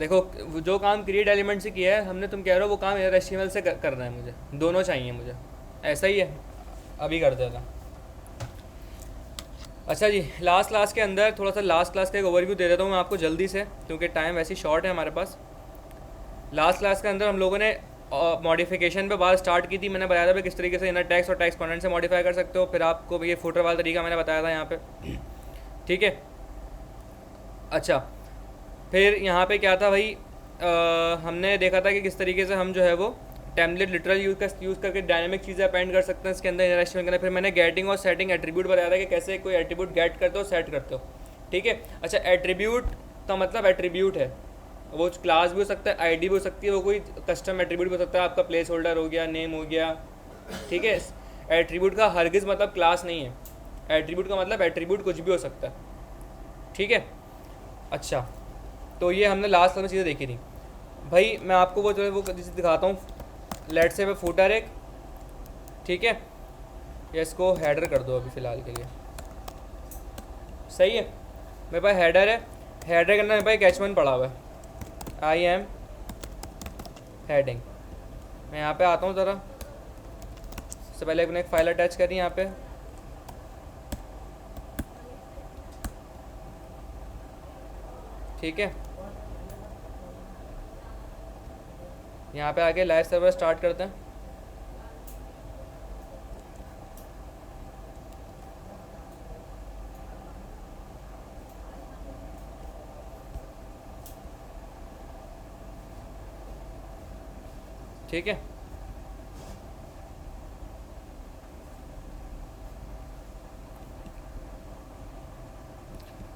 देखो जो काम क्रिएट एलिमेंट से किया है हमने, तुम कह रहे हो वो काम इनर एचटीएमएल से करना है मुझे, दोनों चाहिए मुझे, ऐसा ही है। अभी कर देता। अच्छा जी, लास्ट क्लास के अंदर थोड़ा सा लास्ट क्लास का एक ओवरव्यू दे देता हूँ मैं आपको जल्दी से, क्योंकि टाइम वैसे ही शॉर्ट है हमारे पास। लास्ट क्लास के अंदर हम लोगों ने मॉडिफिकेशन पे बात स्टार्ट की थी। मैंने बताया था भाई किस तरीके से इनर टेक्स्ट और टेक्स्ट कंटेंट से मॉडिफाई कर सकते हो। फिर आपको ये फुटर वाला तरीका मैंने बताया था यहाँ पे, ठीक है। अच्छा, फिर यहाँ पे क्या था भाई, हमने देखा था कि किस तरीके से हम जो है वो टेम्पलेट लिटरल यूज़ करके डायनेमिक चीज़ें अपेंड कर सकते हैं इसके अंदर इनर एचटीएमएल के अंदर। फिर मैंने गेटिंग और सेटिंग एट्रीब्यूट बताया था कि कैसे कोई एट्रीब्यूट गेट करते हो, सेट करते हो, ठीक है। अच्छा, एट्रीब्यूट का मतलब एट्रीब्यूट है, वो क्लास भी हो सकता है, आईडी भी हो सकती है, वो कोई कस्टम एट्रीब्यूट भी हो सकता है, आपका प्लेस होल्डर हो गया, नेम हो गया, ठीक है। एट्रीब्यूट का हरगिज़ मतलब क्लास नहीं है, एट्रीब्यूट का मतलब एट्रीब्यूट कुछ भी हो सकता है, ठीक है। अच्छा, तो ये हमने लास्ट में चीज़ें देखी थी भाई। मैं आपको वो जो है वो दिखाता हूँ। लेट से फूटर एक, ठीक है, या इसको हेडर कर दो अभी फ़िलहाल के लिए, सही है। मेरे पास हेडर है, हेडर के अंदर मेरे पास एक H1 पड़ा हुआ है, आई एम हेडिंग। मैं यहाँ पे आता हूँ ज़रा, सबसे पहले अपने एक फाइल अटैच करी यहाँ पे, ठीक है। यहाँ पे आके लाइव सर्वर स्टार्ट करते हैं, ठीक है।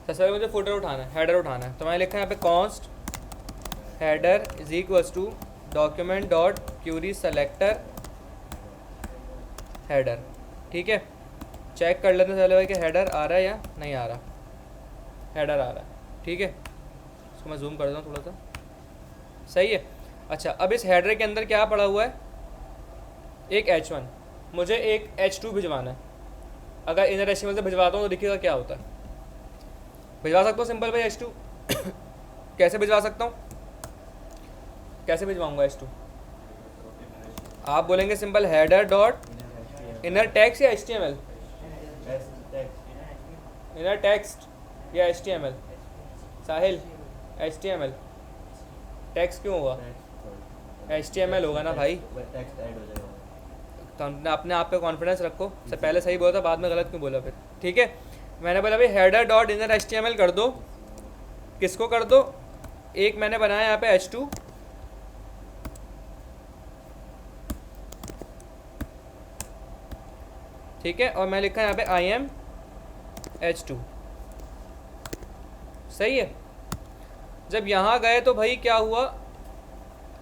सबसे पहले मुझे फुटर उठाना है, हेडर उठाना है, तो मैंने लिखा है यहाँ पे const header is equals to document dot query selector header, ठीक है। चेक कर लेते हैं पहले भाई कि हेडर आ रहा है या नहीं आ रहा। हेडर आ रहा है, ठीक है। इसको मैं जूम कर देता हूँ थोड़ा सा, सही है। अच्छा, अब इस हेडर के अंदर क्या पड़ा हुआ है, एक H1, मुझे एक H2 भिजवाना है। अगर इनर एचटीएमएल से भिजवाता हूँ तो देखिएगा क्या होता है। भिजवा सकता हूँ सिंपल भाई H2 कैसे भिजवा सकता हूँ, कैसे भिजवाऊँगा H2? आप बोलेंगे simple header dot inner text या HTML, इनर टेक्स्ट या HTML, साहिल HTML, टेक्स्ट क्यों होगा, HTML होगा ना भाई। तो अपने आप पे कॉन्फिडेंस रखो, से पहले सही बोला था, बाद में गलत क्यों बोला फिर, ठीक है। मैंने बोला भाई हेडर डॉट इनर HTML कर दो, किसको कर दो, एक मैंने बनाया यहाँ पे H2, ठीक है, और मैं लिखा यहाँ पे आई एम H2, सही है। जब यहाँ गए तो भाई क्या हुआ,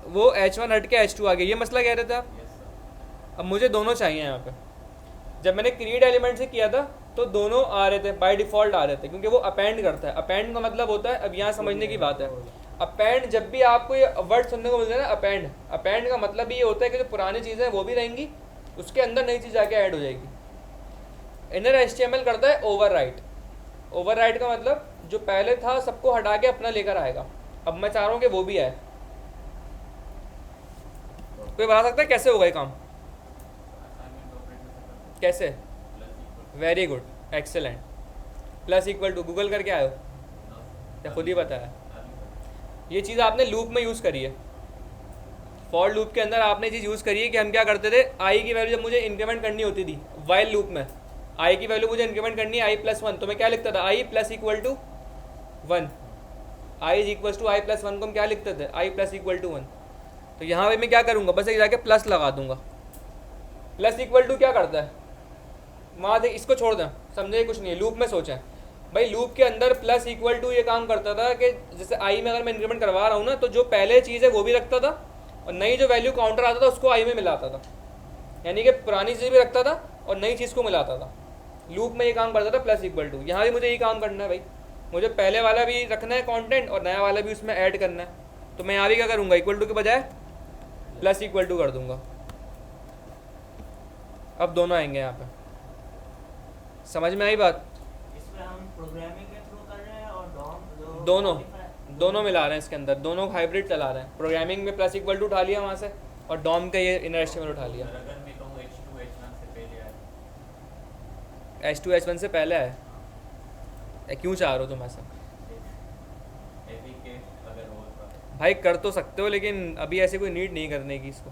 वो H1 हट के H2 आ गया, ये मसला कह रहे थे आप। अब मुझे दोनों चाहिए यहाँ पे। जब मैंने क्रिएट एलिमेंट से किया था तो दोनों आ रहे थे, बाय डिफ़ॉल्ट आ रहे थे, क्योंकि वो अपेंड करता है। अपेंड का मतलब होता है, अब यहाँ समझने की बात है, अपेंड जब भी आपको ये वर्ड सुनने को मिलता है ना, अपेंड, अपेंड का मतलब ये होता है कि जो पुरानी चीज़ें हैं वो भी रहेंगी, उसके अंदर नई चीज़ आके ऐड हो जाएगी। इनर HTML करता है ओवरराइट। ओवरराइट का मतलब जो पहले था सबको हटा के अपना लेकर आएगा। अब मैं चाह रहा हूँ कि वो भी आए। कोई बता सकता है कैसे होगा ये काम, कैसे? Very good, excellent. Plus equal to Google करके आए हो या खुद ही बताया? ये चीज़ आपने लूप में यूज़ करी है, फॉर लूप के अंदर आपने चीज़ यूज़ करी है कि हम क्या करते थे, आई की वैल्यू जब मुझे इंक्रीमेंट करनी होती थी वाइल लूप में, आई की वैल्यू मुझे इंक्रीमेंट करनी है i+1, तो मैं क्या लिखता था, I plus equal to 1, I is equal to i+1 को हम क्या लिखते थे, आई प्लस इक्वल टू 1। तो यहाँ पे मैं क्या करूँगा, बस एक जाके प्लस लगा दूंगा। प्लस इक्वल टू क्या करता है, वहाँ देख, इसको छोड़ दें, समझे कुछ नहीं है, लूप में सोचें भाई। लूप के अंदर प्लस इक्वल टू ये काम करता था कि जैसे आई में अगर मैं इंक्रीमेंट करवा रहा हूँ ना, तो जो पहले चीज़ है वो भी रखता था और नई जो वैल्यू काउंटर आता था उसको आई में मिलाता था, यानी कि पुरानी चीज़ भी रखता था और नई चीज़ को मिलाता था। लूप में ये काम करता था प्लस इक्वल टू। यहाँ भी मुझे यही काम करना है भाई, मुझे पहले वाला भी रखना है कंटेंट और नया वाला भी उसमें ऐड करना है। तो मैं यहाँ भी क्या करूँगा, इक्वल टू के बजाय प्लस इक्वल टू कर दूंगा। अब दोनों आएंगे यहाँ पे, समझ में आई बात? इसमें हम प्रोग्रामिंग के थ्रू कर रहे हैं और दोनों दोनों मिला रहे हैं इसके अंदर, दोनों हाइब्रिड चला रहे हैं। प्रोग्रामिंग में प्लस इक्वल टू उठा लिया वहाँ से, और डॉम का ये इनर एस्टिमेट उठा लिया। अगर मैं कहूँ H2 H1 से पहले आए, H2 H1 से पहले है, क्यों चाह रहे हो तुम ऐसा? ऐसी केस अगर हो तो भाई कर तो सकते हो, लेकिन अभी ऐसे कोई नीड नहीं करने की इसको।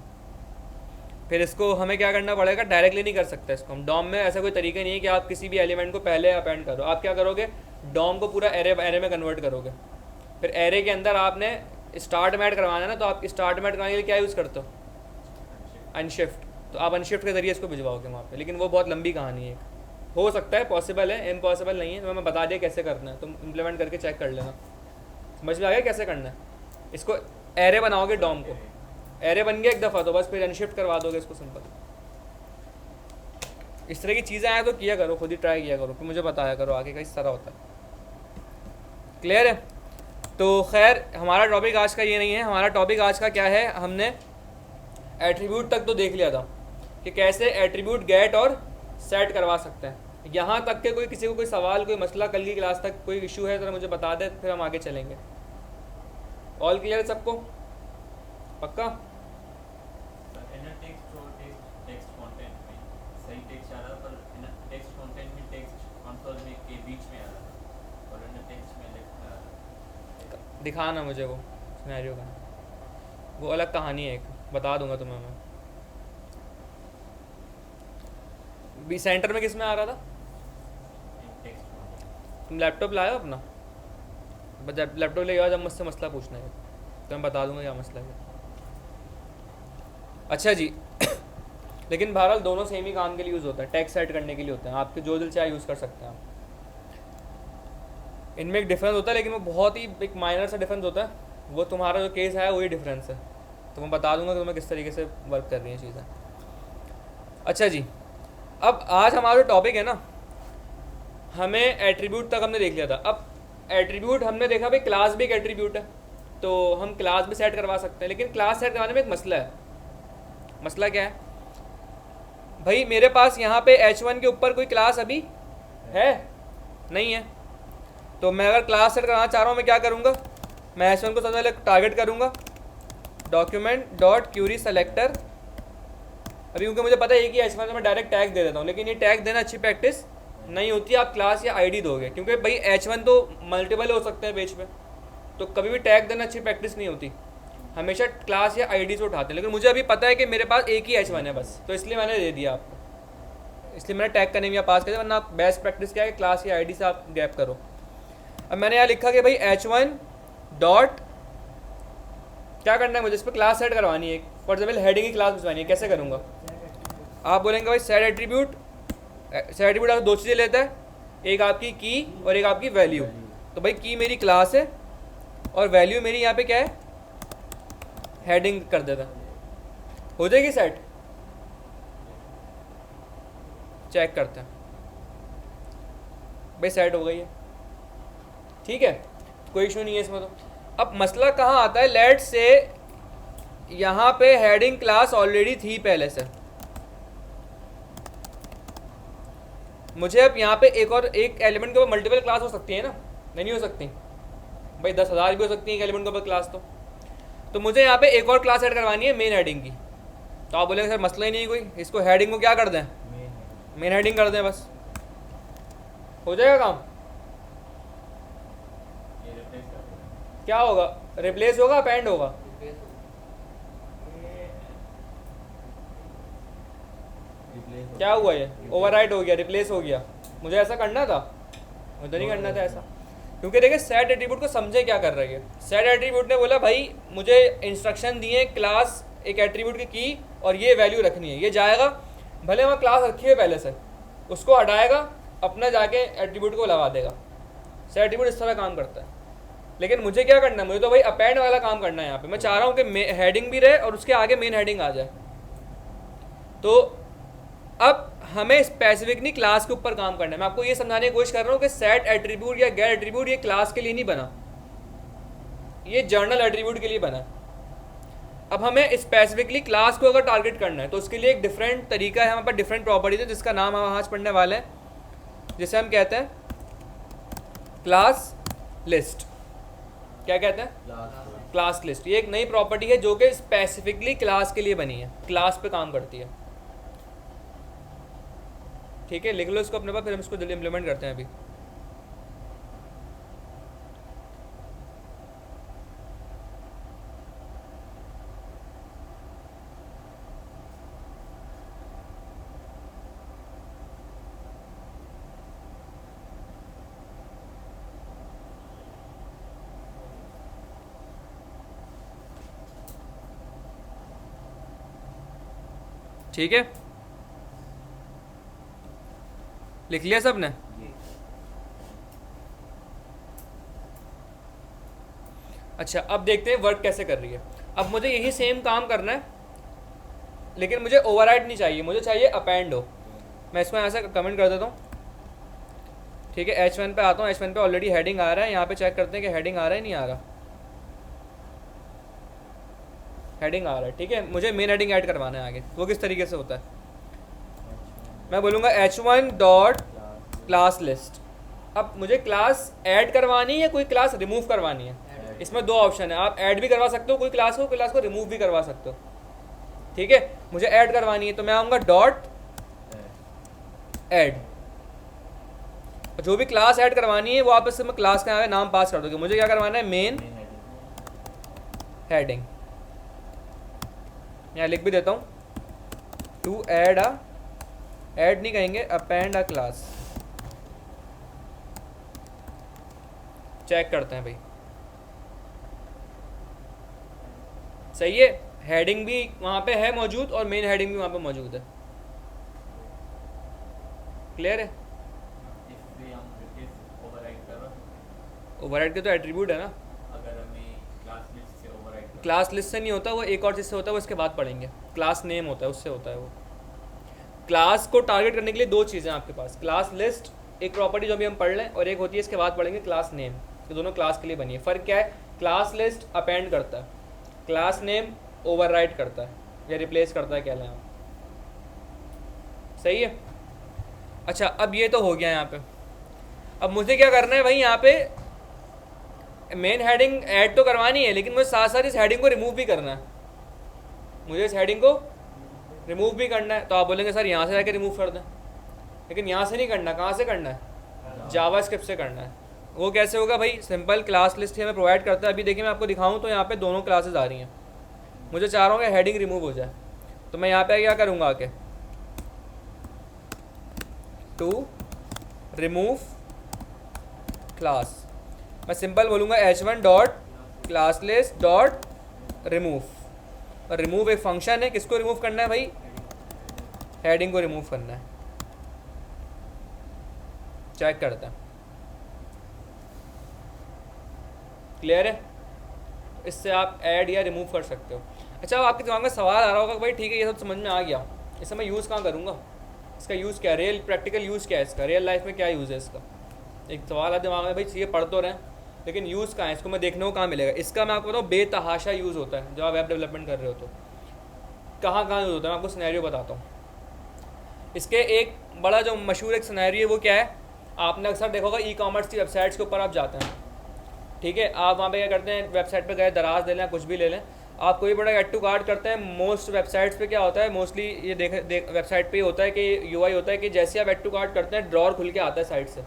फिर इसको हमें क्या करना पड़ेगा, डायरेक्टली नहीं कर सकते इसको हम। डॉम में ऐसा कोई तरीका नहीं है कि आप किसी भी एलिमेंट को पहले अपेंड करो। आप क्या करोगे, डॉम को पूरा एरे में कन्वर्ट करोगे। फिर एरे के अंदर आपने स्टार्ट मैट करवाना है ना, तो आप स्टार्ट मैट करवाने के लिए क्या यूज़ करते हो, अनशिफ्ट। तो आप अनशिफ्ट के जरिए इसको भिजवाओगे वहाँ पे, लेकिन वो बहुत लंबी कहानी है। हो सकता है, पॉसिबल है, इम्पॉसिबल नहीं है। तो मैं बता दिया कैसे करना है, तुम इम्प्लीमेंट करके चेक कर लेना। समझ में आ गया कैसे करना है? इसको एरे बनाओगे, डॉम को एरे बन गया एक दफ़ा, तो बस फिर अनशिफ्ट करवा दोगे इसको, सिंपल। इस तरह की चीज़ें आए तो किया करो, खुद ही ट्राई किया करो, फिर मुझे बताया करो आगे का इस तरह होता है। क्लियर है? तो खैर हमारा टॉपिक आज का ये नहीं है। हमारा टॉपिक आज का क्या है, हमने एट्रीब्यूट तक तो देख लिया था कि कैसे एट्रीब्यूट गेट और सेट करवा सकते हैं। यहाँ तक के किसी को कोई सवाल, कोई मसला, कल की क्लास तक कोई इशू है तो मुझे बता दे, फिर हम आगे चलेंगे। ऑल क्लियर है सबको? पक्का? इनर टेक्स्ट और टेक्स्ट कंटेंट में सही टेक्स्ट आ रहा, पर इनर टेक्स्ट कंटेंट में टेक्स्ट कंसोल में के बीच में आ रहा, और इनर टेक्स्ट में दिखाना मुझे वो सिनेरियो का, वो अलग कहानी है एक, बता दूंगा तुम्हें मैं। बी सेंटर में किस में आ रहा था? Text content. तुम लैपटॉप लाए हो अपना? लैपटॉप ले आओ, जब मुझसे मसला पूछना है तो मैं बता दूंगा क्या मसला है। अच्छा जी लेकिन बहरहाल दोनों सेम ही काम के लिए यूज़ होता है, टेक्स्ट सेट करने के लिए होते हैं। आपके जो दिल चाहे यूज़ कर सकते हैं आप। इनमें एक डिफरेंस होता है, लेकिन वो बहुत ही एक माइनर सा डिफरेंस होता है। वो तुम्हारा जो केस है वही डिफरेंस है, तो मैं बता दूंगा कि तुम्हें किस तरीके से वर्क कर रही हैं चीज़ें। अच्छा जी, अब आज हमारा जो टॉपिक है ना, हमें एट्रीब्यूट तक हमने देख लिया था। अब एट्रीब्यूट हमने देखा भाई, क्लास भी एक एट्रीब्यूट है, तो हम क्लास भी सेट करवा सकते हैं। लेकिन क्लास सेट करवाने में एक मसला है। मसला क्या है भाई, मेरे पास यहाँ पे H1 के ऊपर कोई क्लास अभी है नहीं है। तो मैं अगर क्लास सेट करवाना चाह रहा हूँ, मैं क्या करूँगा, मैं H1 को सबसे पहले टारगेट करूँगा, डॉक्यूमेंट डॉट क्यूरी सेलेक्टर। अभी क्योंकि मुझे पता है कि H1 में मैं डायरेक्ट टैग दे देता हूँ, लेकिन ये टैग देना अच्छी प्रैक्टिस नहीं होती। आप क्लास या आईडी दोगे, क्योंकि भाई H1 तो मल्टीपल हो सकते हैं पेज पे, तो कभी भी टैग देना अच्छी प्रैक्टिस नहीं होती। हमेशा क्लास या आईडी से उठाते हैं, लेकिन मुझे अभी पता है कि मेरे पास एक ही H1 है बस, तो इसलिए मैंने दे दिया आपको। इसलिए मैंने टैग का नेम या पास कर दिया, वरना बेस्ट प्रैक्टिस क्या है, क्लास या आईडी से आप गैप करो। अब मैंने यहाँ लिखा कि भाई H1 डॉट क्या करना है मुझे, इस पर क्लास सेट करवानी है। फॉर एग्जाम्पल हेडिंग की क्लास भिजवानी है, कैसे करूँगा? आप बोलेंगे भाई सेट एट्रीब्यूट। सेट एट्रीब्यूट आप दो चीज़ें लेता है, एक आपकी की और एक आपकी वैल्यू। तो भाई की मेरी क्लास है और वैल्यू मेरी यहाँ पे क्या है, हेडिंग कर देता। हो जाएगी सेट? चेक करते हैं भाई, सेट हो गई है, ठीक है, कोई इशू नहीं है इसमें। तो अब मसला कहाँ आता है, लेट से यहाँ पे हेडिंग क्लास ऑलरेडी थी पहले से, मुझे अब यहाँ पे एक एलिमेंट के ऊपर मल्टीपल क्लास हो सकती है ना? नहीं हो सकती भाई, 10,000 भी हो सकती है एक एलिमेंट के ऊपर क्लास। तो मुझे यहाँ पे एक और क्लास ऐड करवानी है मेन हेडिंग की। तो आप बोलेंगे सर मसला ही नहीं कोई, इसको हेडिंग को क्या कर दें, मेन हेडिंग कर दें, बस हो जाएगा काम। ये रिप्लेस कर देना। क्या होगा, रिप्लेस होगा, अपेंड होगा? क्या हुआ, ये ओवरराइट हो गया, रिप्लेस हो गया। मुझे ऐसा करना था? मुझे नहीं करना था ऐसा, क्योंकि देखिए सेट एट्रीब्यूट को समझे क्या कर रही है। सेट एट्रीब्यूट ने बोला भाई मुझे इंस्ट्रक्शन दिए, क्लास एक एट्रीब्यूट की और ये वैल्यू रखनी है, ये जाएगा भले वहाँ क्लास रखी है पहले से, उसको हटाएगा, अपना जाके एट्रीब्यूट को लगा देगा। सेट एट्रीब्यूट इस तरह काम करता है। लेकिन मुझे क्या करना है, मुझे तो भाई अपेंड वाला काम करना है। यहाँ पे मैं चाह रहा हूँ कि हेडिंग भी रहे और उसके आगे मेन हेडिंग आ जाए। तो अब हमें स्पेसिफिकली क्लास के ऊपर काम करना है। मैं आपको ये समझाने की कोशिश कर रहा हूँ कि सेट एट्रीब्यूट या गेट एट्रीब्यूट ये क्लास के लिए नहीं बना, ये जर्नल एट्रीब्यूट के लिए बना। अब हमें स्पेसिफिकली क्लास को अगर टारगेट करना है तो उसके लिए एक डिफरेंट तरीका है, हमारे पास डिफरेंट प्रॉपर्टीज है, जिसका नाम हम आज पढ़ने वाले हैं, जिसे हम कहते हैं क्लास लिस्ट। क्या कहते हैं? Class list. ये एक नई प्रॉपर्टी है जो कि स्पेसिफिकली क्लास के लिए बनी है, क्लास पे काम करती है। ठीक है, लिख लो इसको अपने पास, फिर हम इसको जल्दी इम्प्लीमेंट करते हैं अभी। ठीक है, लिख लिया सबने? अच्छा, अब देखते हैं वर्क कैसे कर रही है। अब मुझे यही सेम काम करना है, लेकिन मुझे ओवरराइड नहीं चाहिए, मुझे चाहिए अपेंड हो। मैं इसमें ऐसा कमेंट कर देता हूँ। ठीक है, H1 पे आता हूँ। H1 पे ऑलरेडी हेडिंग आ रहा है, यहाँ पे चेक करते हैं कि हेडिंग आ रहा है नहीं आ रहा। हेडिंग आ रहा है, ठीक है। मुझे मेन हेडिंग ऐड करवाना है आगे। वो किस तरीके से होता है? मैं बोलूँगा H1 डॉट क्लास लिस्ट। अब मुझे क्लास ऐड करवानी है, कोई क्लास रिमूव करवानी है? इसमें दो ऑप्शन है, आप ऐड भी करवा सकते हो कोई क्लास को रिमूव भी करवा सकते हो। ठीक है, मुझे ऐड करवानी है तो मैं आऊँगा डॉट ऐड। जो भी क्लास ऐड करवानी है वो आप इसमें क्लास का नाम पास कर दोगे। मुझे क्या करवाना है? Main heading. यहाँ लिख भी देता हूँ, टू ऐड अ, ऐड नहीं कहेंगे, अपेंड अ क्लास। चेक करते हैं भाई, सही है। हेडिंग भी वहाँ पे है मौजूद और मेन हेडिंग भी वहाँ पे मौजूद है। क्लियर है? ओवरराइड के तो एट्रीब्यूट है ना। अगर हमें क्लास लिस्ट से ओवरराइड, क्लास लिस्ट से नहीं होता, वो एक और चीज़ से होता है, वो इसके बाद पढ़ेंगे। क्लास नेम होता है, उससे होता है वो। क्लास को टारगेट करने के लिए दो चीज़ें आपके पास, क्लास लिस्ट एक प्रॉपर्टी जो भी हम पढ़ लें, और एक होती है इसके बाद पढ़ेंगे क्लास नेम। ये दोनों क्लास के लिए बनी है। फ़र्क क्या है? क्लास लिस्ट अपेंड करता है, क्लास नेम ओवरराइड करता है या रिप्लेस करता है, कह लें आप। सही है? अच्छा, अब ये तो हो गया यहाँ पे। अब मुझे क्या करना है भाई? यहाँ पे मेन हेडिंग ऐड तो करवानी है, लेकिन मुझे साथ साथ इस हेडिंग को रिमूव भी करना है। मुझे इस हेडिंग को रिमूव भी करना है। तो आप बोलेंगे सर यहाँ से जाके रिमूव कर दें, लेकिन यहाँ से नहीं करना। कहाँ से करना है? जावास्क्रिप्ट से करना है। वो कैसे होगा भाई? सिंपल, क्लास लिस्ट हमें प्रोवाइड करता है। अभी देखिए मैं आपको दिखाऊँ तो यहाँ पे दोनों क्लासेस आ रही हैं। मुझे चाह रहा हूँ कि हेडिंग रिमूव हो जाए, तो मैं यहाँ पे क्या करूँगा? आके टू रिमूव क्लास, मैं सिंपल बोलूँगा H1 dot class list dot remove. और रिमूव एक फंक्शन है, किसको रिमूव करना है भाई? हेडिंग को रिमूव करना है। चेक करते हैं, क्लियर है? इससे आप ऐड या रिमूव कर सकते हो। अच्छा, अब आपके दिमाग में सवाल आ रहा होगा भाई ठीक है ये सब समझ में आ गया, इसे मैं यूज़ कहाँ करूँगा? इसका यूज़ क्या, रियल प्रैक्टिकल यूज़ क्या है इसका, रियल लाइफ में क्या यूज़ है इसका? एक सवाल है दिमाग में भाई, चीज़ें पढ़ तो रहे हैं लेकिन यूज़ कहाँ है, इसको मैं देखने को कहाँ मिलेगा? इसका मैं आपको बताऊँ बेतहाशा यूज़ होता है जब आप वेब डेवलपमेंट कर रहे हो तो। कहाँ कहाँ यूज़ होता है मैं आपको सिनेरियो बताता हूँ। इसके एक बड़ा जो मशहूर एक सिनेरियो है वो क्या है, आपने अक्सर देखा होगा ई कॉमर्स की वेबसाइट्स के ऊपर आप जाते हैं। ठीक है, आप वहाँ पे क्या करते हैं, वेबसाइट पे गए, दराज ले लें, कुछ भी ले लें, आप कोई बड़ा ऐड टू कार्ट करते हैं। मोस्ट वेबसाइट्स पे क्या होता है, मोस्टली ये देख वेबसाइट पे ही होता है कि यूआई होता है कि जैसे आप ऐड टू कार्ट करते हैं ड्रॉर खुल के आता है साइड से,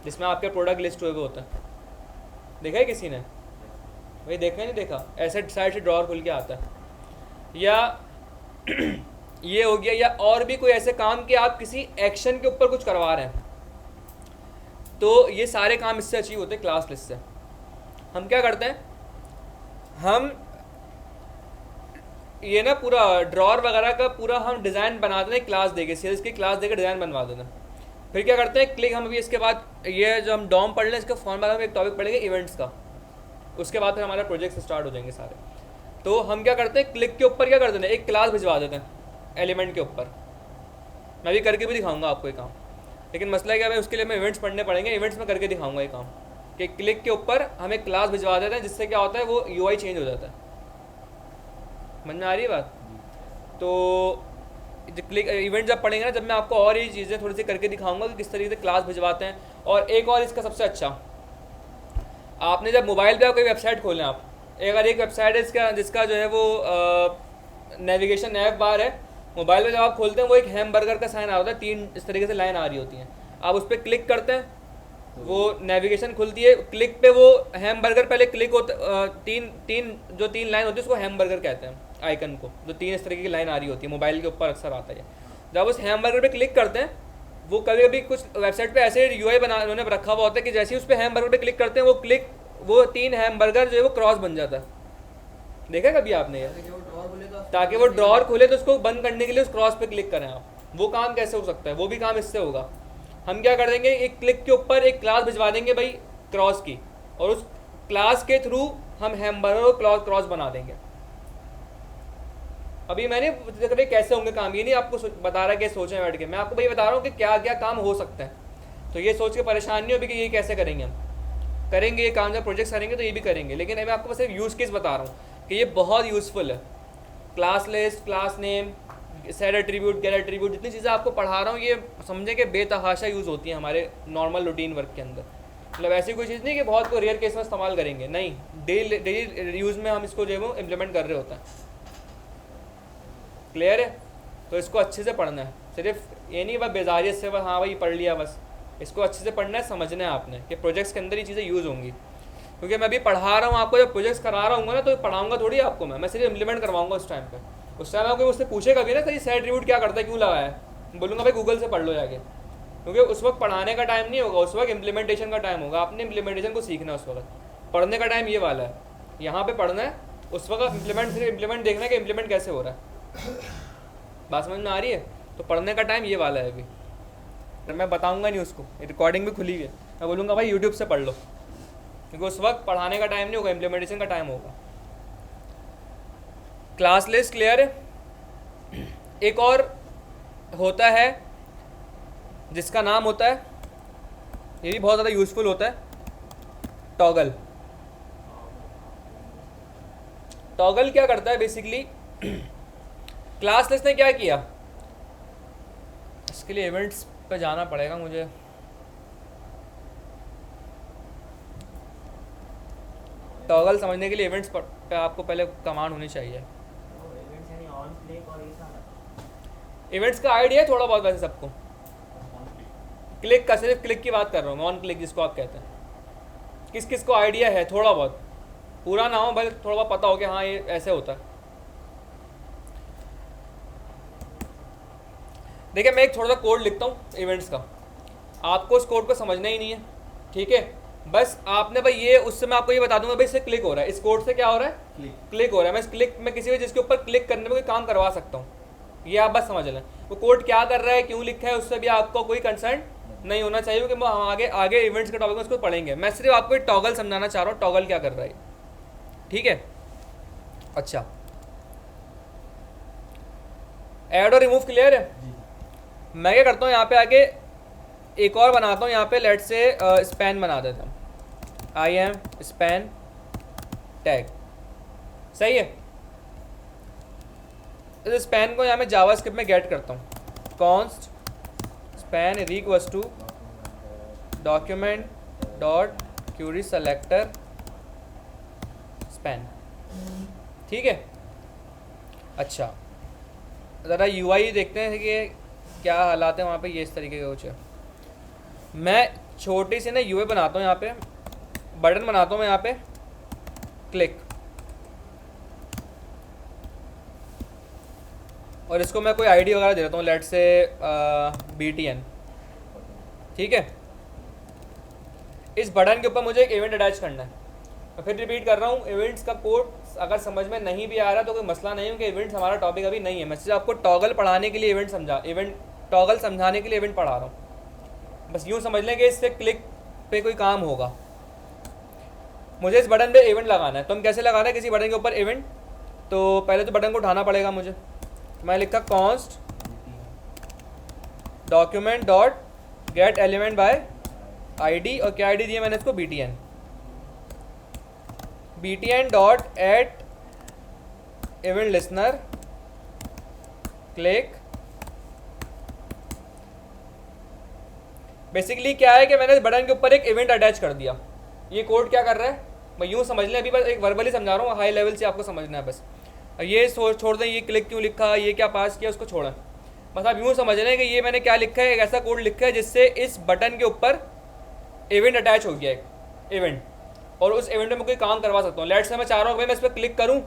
जिसमें आपके प्रोडक्ट लिस्ट हुए हुए होते हैं। देखा है किसी ने भाई? देखा नहीं देखा? ऐसे साइड से ड्रॉर खुल के आता है। या ये हो गया, या और भी कोई ऐसे काम कि आप किसी एक्शन के ऊपर कुछ करवा रहे हैं, तो ये सारे काम इससे अचीव होते हैं क्लास लिस्ट से। हम क्या करते हैं, हम ये ना पूरा ड्रॉर वगैरह का पूरा हम डिज़ाइन बना देते हैं, क्लास देके, सेल्स की क्लास देकर डिज़ाइन बनवा देते हैं। फिर क्या करते हैं, क्लिक, हम अभी इसके बाद ये जो हम डॉम पढ़ लें इसके फॉर्म बाद हम एक टॉपिक पढ़ेंगे इवेंट्स का, उसके बाद फिर हमारे प्रोजेक्ट स्टार्ट हो जाएंगे सारे। तो हम क्या करते हैं, क्लिक के ऊपर क्या कर देते हैं, एक क्लास भिजवा देते हैं एलिमेंट के ऊपर। मैं भी करके भी दिखाऊंगा आपको ये काम, लेकिन मसला क्या है उसके लिए हमें इवेंट्स पढ़ने पड़ेंगे। इवेंट्स में करके दिखाऊंगा ये काम कि क्लिक के ऊपर हम एक क्लास भिजवा देते हैं, जिससे क्या होता है वो यूआई चेंज हो जाता है। समझ में आ रही है बात? तो क्लिक इवेंट जब पढ़ेंगे ना, जब मैं आपको और ये चीज़ें थोड़ी सी करके दिखाऊंगा कि किस तरीके से क्लास भिजवाते हैं। और एक और इसका सबसे अच्छा, आपने जब मोबाइल पे कोई वेबसाइट खोलें आप, अगर एक वेबसाइट है जिसका जो है वो नेविगेशन ऐप बार है, मोबाइल पे जब आप खोलते हैं वो एक हैमबर्गर का साइन आ होता है, 3 इस तरीके से लाइन आ रही होती हैं, आप उस पर क्लिक करते हैं, वो नेविगेशन खुलती है, क्लिक पे वो हैमबर्गर पहले क्लिक होता, तीन लाइन होती है उसको हैमबर्गर कहते हैं, आइकन को, जो 3 इस तरीके की लाइन आ रही होती है मोबाइल के ऊपर अक्सर आता है। जब उस हैमबर्गर पे क्लिक करते हैं, वो कभी कभी कुछ वेबसाइट पे ऐसे यूआई बना उन्होंने रखा हुआ होता है कि जैसे ही उस पर हैमबर्गर पे क्लिक करते हैं वो 3 हैमबर्गर जो है वो क्रॉस बन जाता है। देखा कभी आपने ये? ताकि वो ड्रॉअर खुले तो उसको बंद करने के लिए उस क्रॉस पे क्लिक करें आप। वो काम कैसे हो सकता है? वो भी काम इससे होगा। हम क्या कर देंगे, एक क्लिक के ऊपर एक क्लास भिजवा देंगे भाई क्रॉस की, और उस क्लास के थ्रू हम हैमबर्गर को क्रॉस बना देंगे। अभी मैंने कभी कैसे होंगे काम, ये नहीं आपको बता रहा कि सोचें बैठ के, मैं आपको भाई बता रहा हूँ कि क्या क्या काम हो सकता है। तो ये सोच के परेशान नहीं हो कि ये कैसे करेंगे, हम करेंगे ये काम, जब प्रोजेक्ट्स करेंगे तो ये भी करेंगे। लेकिन मैं आपको बस एक यूज़ केस बता रहा हूँ कि ये बहुत यूज़फुल है। Class list, class name, set attribute, get attribute, जितनी चीज़ें आपको पढ़ा रहा हूँ ये समझें कि बेतहाशा यूज़ होती हैं हमारे नॉर्मल रूटीन वर्क के अंदर। मतलब ऐसी कोई चीज़ नहीं कि बहुत को रेयर केस में इस्तेमाल करेंगे, नहीं, डेली यूज़ में हम इसको जो है वो इम्प्लीमेंट कर रहे होते हैं। क्लियर है? तो इसको अच्छे से पढ़ना है, सिर्फ ये नहीं बस बेजारियत से बस हाँ भाई पढ़ लिया, बस इसको अच्छे से पढ़ना है, समझना है आपने कि प्रोजेक्ट्स के अंदर ये चीज़ें यूज़ होंगी। क्योंकि मैं अभी पढ़ा रहा हूँ आपको, जब प्रोजेक्ट्स करा रहा हूँ ना तो पढ़ाऊंगा थोड़ी आपको, मैं सिर्फ इम्प्लीमेंट करवाऊंगा उस टाइम पे। उस टाइम आपको उससे पूछेगा भी ना कि सेट एट्रीब्यूट क्या करता है, क्यों लगाया है, बोलूँगा भाई गूगल से पढ़ लो जाके। क्योंकि उस वक्त पढ़ाने का टाइम नहीं होगा, उस वक्त इम्प्लीमेंटेशन का टाइम होगा। आपने इम्प्लीमेंटेशन को सीखना है उस वक्त। पढ़ने का टाइम ये वाला है, यहाँ पे पढ़ना है, उस वक्त इम्प्लीमेंट देखना है कि इम्प्लीमेंट कैसे हो रहा है। बात समझ में आ रही है? तो पढ़ने का टाइम ये वाला है अभी। तो मैं बताऊंगा नहीं उसको, रिकॉर्डिंग भी खुली हुई है, मैं बोलूँगा भाई यूट्यूब से पढ़ लो, क्योंकि उस वक्त पढ़ाने का टाइम नहीं होगा, इम्प्लीमेंटेशन का टाइम होगा। क्लास लिस्ट क्लियर है? एक और होता है जिसका नाम होता है, ये भी बहुत ज़्यादा यूज़फुल होता है, टॉगल। टॉगल क्या करता है बेसिकली, क्लास लिस्ट ने क्या किया, इसके लिए इवेंट्स पे जाना पड़ेगा मुझे। टॉगल समझने के लिए इवेंट्स पे आपको पहले कमांड होनी चाहिए। इवेंट्स का आइडिया है थोड़ा बहुत वैसे सबको, क्लिक का, सिर्फ क्लिक की बात कर रहा हूँ मैं, ऑन क्लिक जिसको आप कहते हैं। किस किस को आइडिया है थोड़ा बहुत, पूरा ना हो भाई, थोड़ा बहुत पता हो कि हाँ ये ऐसे होता है। देखिए मैं एक थोड़ा सा कोड लिखता हूँ इवेंट्स का, आपको उस कोड को समझना ही नहीं है, ठीक है? बस आपने भाई ये, उससे मैं आपको ये बता दूंगा भाई इससे क्लिक हो रहा है, इस कोड से क्या हो रहा है, क्लिक हो रहा है। मैं इस क्लिक में किसी भी जिसके ऊपर क्लिक करने में कोई काम करवा सकता हूँ, ये आप बस समझ लें। वो कोड क्या कर रहा है, क्यों लिखा है, उससे भी आपको कोई कंसर्न नहीं होना चाहिए, क्योंकि हम आगे इवेंट्स के टॉपिक में उसको पढ़ेंगे। मैं सिर्फ आपको एक टॉगल समझाना चाह रहा हूँ, टॉगल क्या कर रहा है, ठीक है? अच्छा, ऐड और रिमूव क्लियर है? मैं क्या करता हूँ, यहाँ पे आके एक और बनाता हूँ, यहाँ पे लेट से स्पैन बना देता हूँ, आई एम स्पैन टैग, सही है? इस स्पैन को यहाँ मैं जावास्क्रिप्ट में गेट करता हूँ, const span is equals to document dot query selector span, ठीक है? अच्छा, ज़रा यूआई देखते हैं कि क्या हालात है वहाँ पे, ये इस तरीके के कुछ है। मैं छोटी सी ना यूआई बनाता हूँ, यहाँ पे बटन बनाता हूँ मैं, यहाँ पे क्लिक, और इसको मैं कोई आईडी वगैरह दे देता हूँ, लेट से BTN, ठीक है? इस बटन के ऊपर मुझे एक इवेंट अटैच करना है। मैं फिर रिपीट कर रहा हूँ, इवेंट्स का कोड अगर समझ में नहीं भी आ रहा तो कोई मसला नहीं है, क्योंकि इवेंट्स हमारा टॉपिक अभी नहीं है। मैं सिर्फ आपको टॉगल पढ़ाने के लिए टॉगल समझाने के लिए इवेंट पढ़ा रहा हूँ। बस यूँ समझ लें कि इससे क्लिक पे कोई काम होगा। मुझे इस बटन पे इवेंट लगाना है, तो हम कैसे लगाना है किसी बटन के ऊपर इवेंट? तो पहले तो बटन को उठाना पड़ेगा मुझे। मैं लिखा const document dot get element by ID, और क्या आईडी दिया मैंने इसको, BTN dot add event listener click. Basically क्या है कि मैंने इस बटन के ऊपर एक इवेंट अटैच कर दिया, ये कोड क्या कर रहा है, मैं यूँ समझ लें, अभी बस एक वर्बली समझा रहा हूँ, हाई लेवल से आपको समझना है बस। ये छोड़ दें, ये क्लिक क्यों लिखा, ये क्या पास किया, उसको छोड़ें। बस आप यूँ समझ लें कि ये मैंने क्या लिखा है, एक ऐसा कोड लिखा है जिससे इस बटन के ऊपर इवेंट अटैच हो गया, एक इवेंट, और उस इवेंट में मैं कोई काम करवा सकता हूँ। लेट्स से मैं चाह रहा हूँ भाई मैं इस पर क्लिक करूँ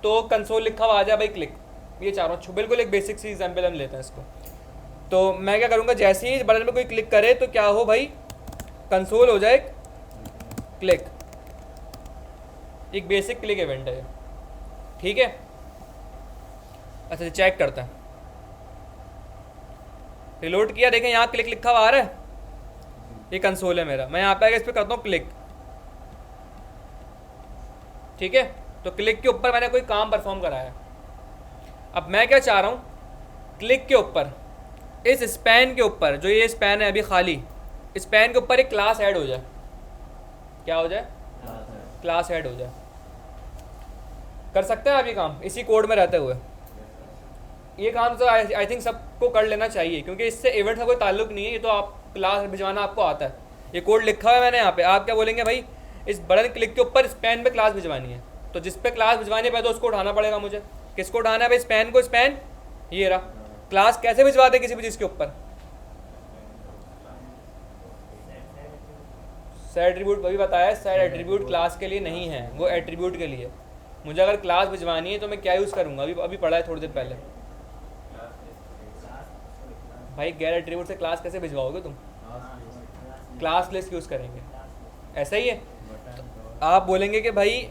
तो कंसोल लिखा हुआ आ जाए भाई क्लिक, ये चाह रहा हूँ। बिल्कुल एक बेसिक सी एग्जाम्पल हम लेते हैं इसको। तो मैं क्या करूँगा, जैसे ही इस बटन में कोई क्लिक करे तो क्या हो भाई, कंसोल हो जाए क्लिक। एक बेसिक क्लिक इवेंट है, ठीक है। अच्छा चेक करते हैं, रिलोड किया, देखें यहाँ क्लिक लिखा हुआ आ रहा है, ये कंसोल है मेरा। मैं यहाँ पे इस पर करता हूँ क्लिक, ठीक है। तो क्लिक के ऊपर मैंने कोई काम परफॉर्म कराया। अब मैं क्या चाह रहा हूँ, क्लिक के ऊपर इस स्पैन के ऊपर, जो ये स्पैन है अभी खाली, स्पैन के ऊपर एक क्लास ऐड हो जाए। क्या हो जाए, क्लास ऐड हो जाए। कर सकते हैं आप ये काम इसी कोड में रहते हुए? ये काम तो आई थिंक सबको कर लेना चाहिए, क्योंकि इससे इवेंट का कोई ताल्लुक नहीं है, ये तो आप क्लास भिजवाना आपको आता है। ये कोड लिखा हुआ है मैंने यहाँ पे। आप क्या बोलेंगे भाई, इस बटन क्लिक के ऊपर स्पैन पे क्लास भिजवानी है, तो जिस पे क्लास भिजवानी है तो उसको उठाना पड़ेगा मुझे। किसको उठाना है भाई, स्पैन को। स्पैन ये रहा। क्लास कैसे भिजवाते किसी भी चीज़ के ऊपर, सेट एट्रीब्यूट अभी बताया, सेट एट्रीब्यूट क्लास के लिए नहीं है, वो एट्रीब्यूट के लिए। मुझे अगर क्लास भिजवानी है तो मैं क्या यूज़ करूँगा, अभी पढ़ा है थोड़ी देर पहले। भाई गैर एट्रीब्यूट से क्लास कैसे भिजवाओगे तुम, क्लास लिस्ट यूज़ करेंगे, ऐसा ही है। तो आप बोलेंगे कि भाई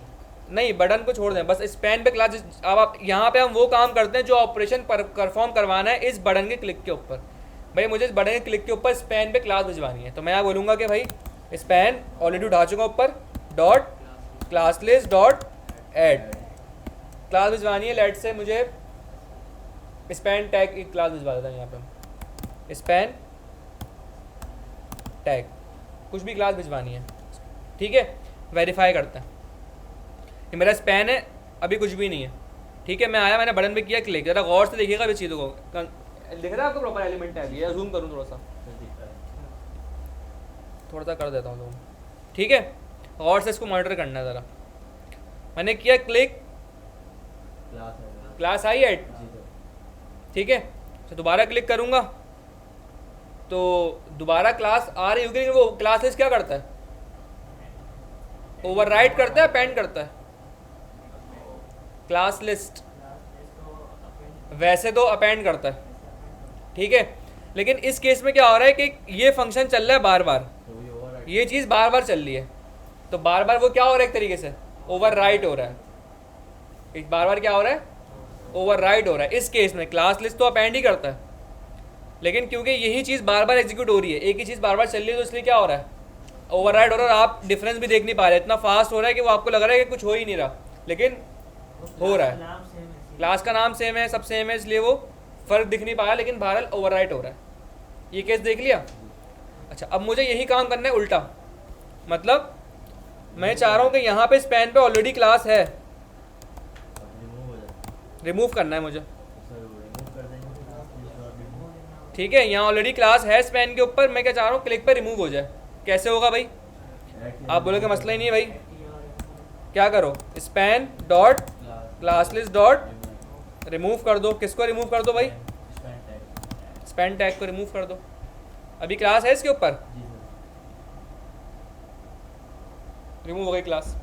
नहीं, बटन को छोड़ दें, बस स्पैन पे क्लास। अब आप यहाँ पे हम वो काम करते हैं जो ऑपरेशन परफॉर्म करवाना है इस बटन के क्लिक के ऊपर। भाई मुझे इस बटन के क्लिक के ऊपर स्पैन पे क्लास भिजवानी है, तो मैं यहाँ बोलूँगा कि भाई स्पैन ऑलरेडी उठा चुका ऊपर, dot class list dot add, class भिजवानी है। लेट से मुझे स्पैन टैग की क्लास भिजवा देता हूँ यहाँ पे, स्पैन टैग, कुछ भी क्लास भिजवानी है, ठीक है। वेरीफाई करते हैं, ये मेरा स्पैन है, अभी कुछ भी नहीं है, ठीक है। मैं आया, मैंने बटन पे किया क्लिक, ज़रा गौर से देखिएगा इस चीज़ों को, दिख रहा है आपको प्रॉपर एलिमेंट टैग, ये जूम करूँ थोड़ा सा कर देता हूँ तो, ठीक है। गौर से इसको मॉनिटर करना है ज़रा। मैंने किया क्लिक, क्लास आई ऐड, ठीक है। तो दोबारा क्लिक करूँगा तो दोबारा क्लास आ रही होगी, लेकिन वो क्लास लिस्ट क्या करता है, ओवरराइड करता है, अपेंड करता है। क्लास लिस्ट वैसे तो अपेंड करता है, ठीक है। लेकिन इस केस में क्या हो रहा है कि ये फंक्शन चल रहा है बार बार, ये चीज़ बार बार चल रही है, तो बार बार वो क्या हो रहा है, एक तरीके से ओवरराइड हो रहा है। एक बार बार क्या हो रहा है, ओवरराइड हो रहा है। इस केस में क्लास लिस्ट तो अपेंड ही करता है, लेकिन क्योंकि यही चीज़ बार बार एग्जीक्यूट हो रही है, एक ही चीज़ बार बार चल रही है, तो इसलिए क्या हो रहा है, ओवरराइड हो रहा है। और आप डिफरेंस भी देख नहीं पा रहे, इतना फास्ट हो रहा है कि वो आपको लग रहा है कि कुछ हो ही नहीं रहा, लेकिन हो रहा है। क्लास का नाम सेम है, सब सेम है, इसलिए वो फ़र्क दिख नहीं पाया, लेकिन बहरहाल ओवरराइड हो रहा है। ये केस देख लिया। अच्छा, अब मुझे यही काम करना है उल्टा, मतलब मैं चाह रहा हूँ कि यहाँ पे स्पैन पे ऑलरेडी क्लास है, रिमूव करना है मुझे, ठीक है। यहाँ ऑलरेडी क्लास है स्पैन के ऊपर, मैं क्या चाह रहा हूँ, क्लिक पे रिमूव हो जाए। कैसे होगा भाई, आप बोलोगे मसला ही नहीं है भाई, क्या करो, span dot class list dot remove कर दो। किसको रिमूव कर दो भाई, स्पैन टैग को रिमूव कर दो। अभी क्लास है इसके ऊपर, रिमूव हो गई क्लास।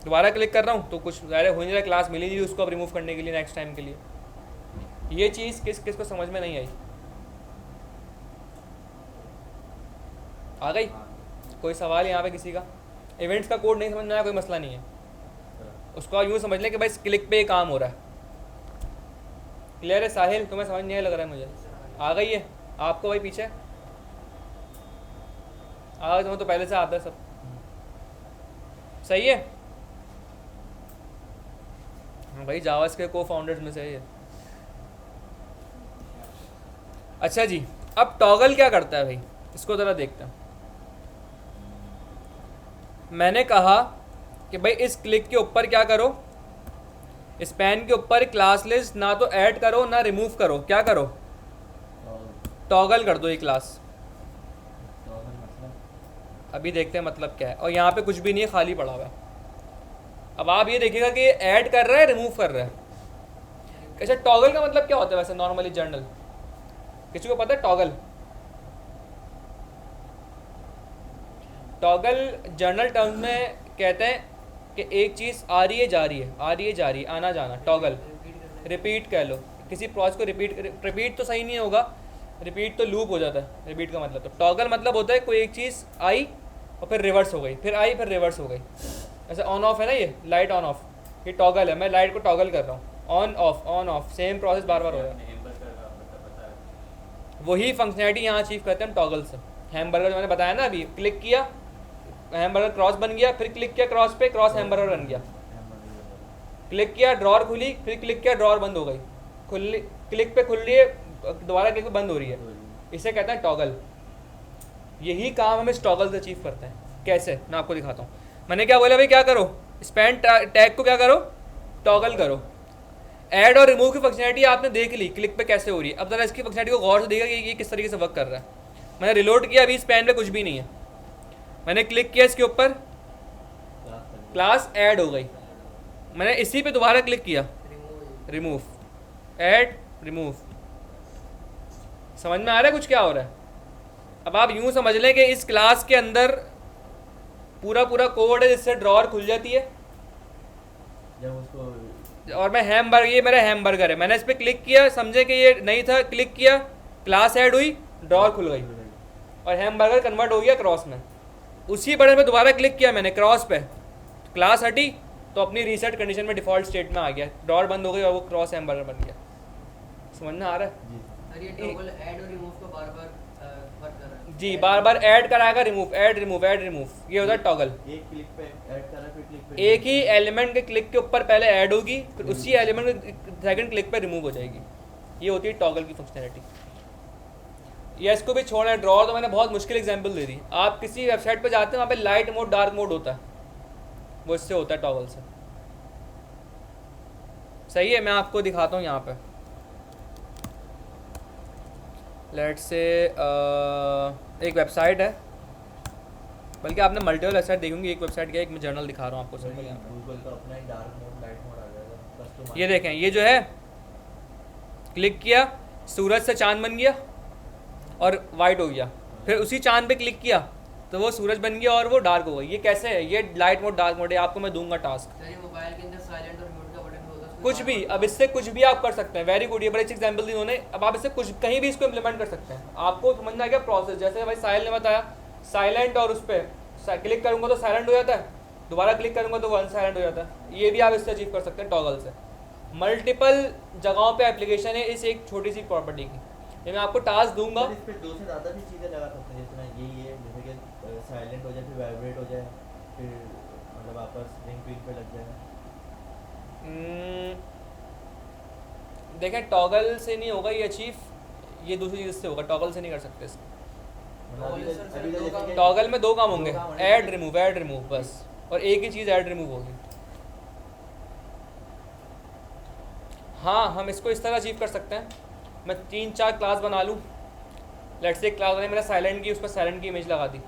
दोबारा क्लिक कर रहा हूँ तो कुछ ज़्यादा हो नहीं रहा, क्लास मिली नहीं उसको अब रिमूव करने के लिए नेक्स्ट टाइम के लिए। ये चीज़ किस को समझ में नहीं आई, आ गई? कोई सवाल यहाँ पे किसी का? इवेंट्स का कोड नहीं समझ में आया, कोई मसला नहीं है, उसको आप यूँ समझ लें कि भाई क्लिक पे काम हो रहा है। क्लियर है साहिल, तुम्हें समझ नहीं लग रहा है मुझे? आ गई है आपको भाई पीछे? आ गई, तुम्हें तो पहले से आता है सब, सही है? हाँ भाई, जावास के को फाउंडर्स में से है। अच्छा जी, अब टॉगल क्या करता है भाई, इसको ज़रा देखते हैं। मैंने कहा कि भाई इस क्लिक के ऊपर क्या करो, स्पैन के ऊपर क्लास लिस्ट ना तो ऐड करो ना रिमूव करो, क्या करो, टॉगल कर दो ये क्लास। अभी देखते हैं मतलब क्या है, और यहाँ पे कुछ भी नहीं है, खाली पड़ा हुआ है। अब आप ये देखिएगा कि ये ऐड कर रहा है, रिमूव कर रहा है। अच्छा, टॉगल का मतलब क्या होता है वैसे नॉर्मली जर्नल, किसी को पता है टॉगल? टॉगल जर्नल टर्म्स में कहते हैं कि एक चीज़ आ रही है जा रही है, आ रही है जा रही है, आना जाना, टॉगल। रिपीट कह लो, किसी प्रोसेस को रिपीट तो सही नहीं होगा, रिपीट तो लूप हो जाता है रिपीट का मतलब। तो टॉगल मतलब होता है कोई एक चीज़ आई और फिर रिवर्स हो गई, फिर आई फिर रिवर्स हो गई। ऐसे ऑन ऑफ है ना, ये लाइट ऑन ऑफ, ये टॉगल है, मैं लाइट को टॉगल कर रहा हूँ, ऑन ऑफ सेम प्रोसेस बार बार हो रहा है। वही फंक्शनैलिटी यहाँ अचीव करते हैं हम टॉगल से। हैमबर्गर जो मैंने बताया ना अभी, क्लिक किया हैमबर्गर क्रॉस बन गया, फिर क्लिक किया क्रॉस पे, क्रॉस हैमबर्गर बन गया। क्लिक किया ड्रॉर खुली, फिर क्लिक किया ड्रॉर बंद हो गई, खुली क्लिक पे खुल रही है, दोबारा क्लिक पे बंद हो रही है, इसे कहते हैं टॉगल। यही काम हम इस टॉगल से अचीव करते हैं। कैसे, मैं आपको दिखाता हूँ। मैंने क्या बोला भाई, क्या करो, स्पैन टैग को क्या करो, टॉगल करो। ऐड और रिमूव की फंक्शनैलिटी आपने देख ली क्लिक पे कैसे हो रही है। अब जरा इसकी फंक्शनैलिटी को गौर से देखा कि ये किस तरीके से वर्क कर रहा है। मैंने रिलोड किया, अभी स्पैन पे कुछ भी नहीं है, मैंने क्लिक किया इसके ऊपर, क्लास ऐड हो गई। मैंने इसी पे दोबारा क्लिक किया, रिमूव, ऐड, रिमूव। समझ में आ रहा है कुछ क्या हो रहा है? अब आप यूं समझ लें कि इस क्लास के अंदर पूरा पूरा कोड है जिससे ड्रॉअर खुल जाती है। जब उसको और मैं हैमबर्गर, ये मेरा हैमबर्गर है, मैंने इस पर क्लिक किया, समझे कि ये नहीं था, क्लिक किया, क्लास ऐड हुई, ड्रॉअर खुल गई और हैमबर्गर कन्वर्ट हो गया क्रॉस में। उसी बटन पे दोबारा क्लिक किया मैंने क्रॉस पे, क्लास हटी तो अपनी रीसेट कंडीशन में डिफ़ॉल्ट स्टेट में आ गया, ड्रॉअर बंद हो गई और वो क्रॉस हैमबर्गर बन गया। समझ में आ रहा है? सर ये टॉगल ऐड और रिमूव को बार-बार वर्क कर रहा है। जी, बार बार ऐड कराएगा, remove, add remove, add remove, ये होता है टॉगल। एक क्लिक पे ऐड करा, फिर क्लिक पे एक ही एलिमेंट के क्लिक के ऊपर पहले ऐड होगी, फिर उसी एलिमेंट के सेकंड क्लिक पे रिमूव हो जाएगी। ये होती है टॉगल की फंक्शनैलिटी। या इसको भी छोड़ना है, ड्रॉअर तो मैंने बहुत मुश्किल एग्जांपल दे दी। आप किसी वेबसाइट पे जाते हैं, वहाँ पे लाइट मोड डार्क मोड होता है, वो इससे होता है टॉगल से। सही है, मैं आपको दिखाता हूँ यहाँ पे। लेट्स से एक वेबसाइट है, बल्कि आपने मल्टीपल वेबसाइट देखूंगी, एक वेबसाइट क्या है, एक मैं जर्नल दिखा रहा हूँ आपको सिंपल यहाँ पे। गूगल का अपना ही डार्क मोड लाइट मोड आ जाएगा कस्टमाइज। ये देखें, ये जो है क्लिक किया, सूरज से चांद बन गया और वाइट हो गया, फिर उसी चांद पे क्लिक किया तो वो सूरज बन गया और वो डार्क हो गई। ये कैसे है? ये लाइट मोड डार्क मोड है, आपको मैं दूंगा टास्क। सर ये मोबाइल के अंदर साइलेंट और म्यूट का बटन भी होता है, उसको कुछ भी, अब इससे कुछ भी आप कर सकते हैं। वेरी गुड, ये बड़े अच्छे एग्जाम्पल दी उन्होंने। अब आप इससे कुछ कहीं भी इसको इम्प्लीमेंट कर सकते हैं। आपको समझना है क्या प्रोसेस, जैसे भाई साहिल ने बताया, साइलेंट और उस पर क्लिक करूंगा तो साइलेंट हो जाता है, दोबारा क्लिक करूंगा तो अनसाइलेंट हो जाता है। ये भी आप इससे अचीव कर सकते हैं टॉगल से। मल्टीपल जगहों पे एप्लीकेशन है इस एक छोटी सी प्रॉपर्टी की। ये मैं आपको टास्क दूंगा, इस पे दो से ज़्यादा भी चीज़ें लगा सकते हैं, जितना यही है, जैसे कि साइलेंट हो जाए, फिर वाइब्रेट हो जाए, फिर मतलब वापस रिंग पिन पे लग जाए। देखें टॉगल से नहीं होगा ये अचीव, ये दूसरी चीज़ से होगा, टॉगल से नहीं कर सकते इसको। टॉगल में दो काम होंगे, ऐड रिमूव बस, और एक ही चीज़ ऐड रिमूव होगी। हाँ, हम इसको इस तरह अचीव कर सकते हैं। मैं 3-4 क्लास बना लूँ, लेट्स से एक क्लास बनाई मैंने साइलेंट की, उस पर साइलेंट की इमेज लगा दी।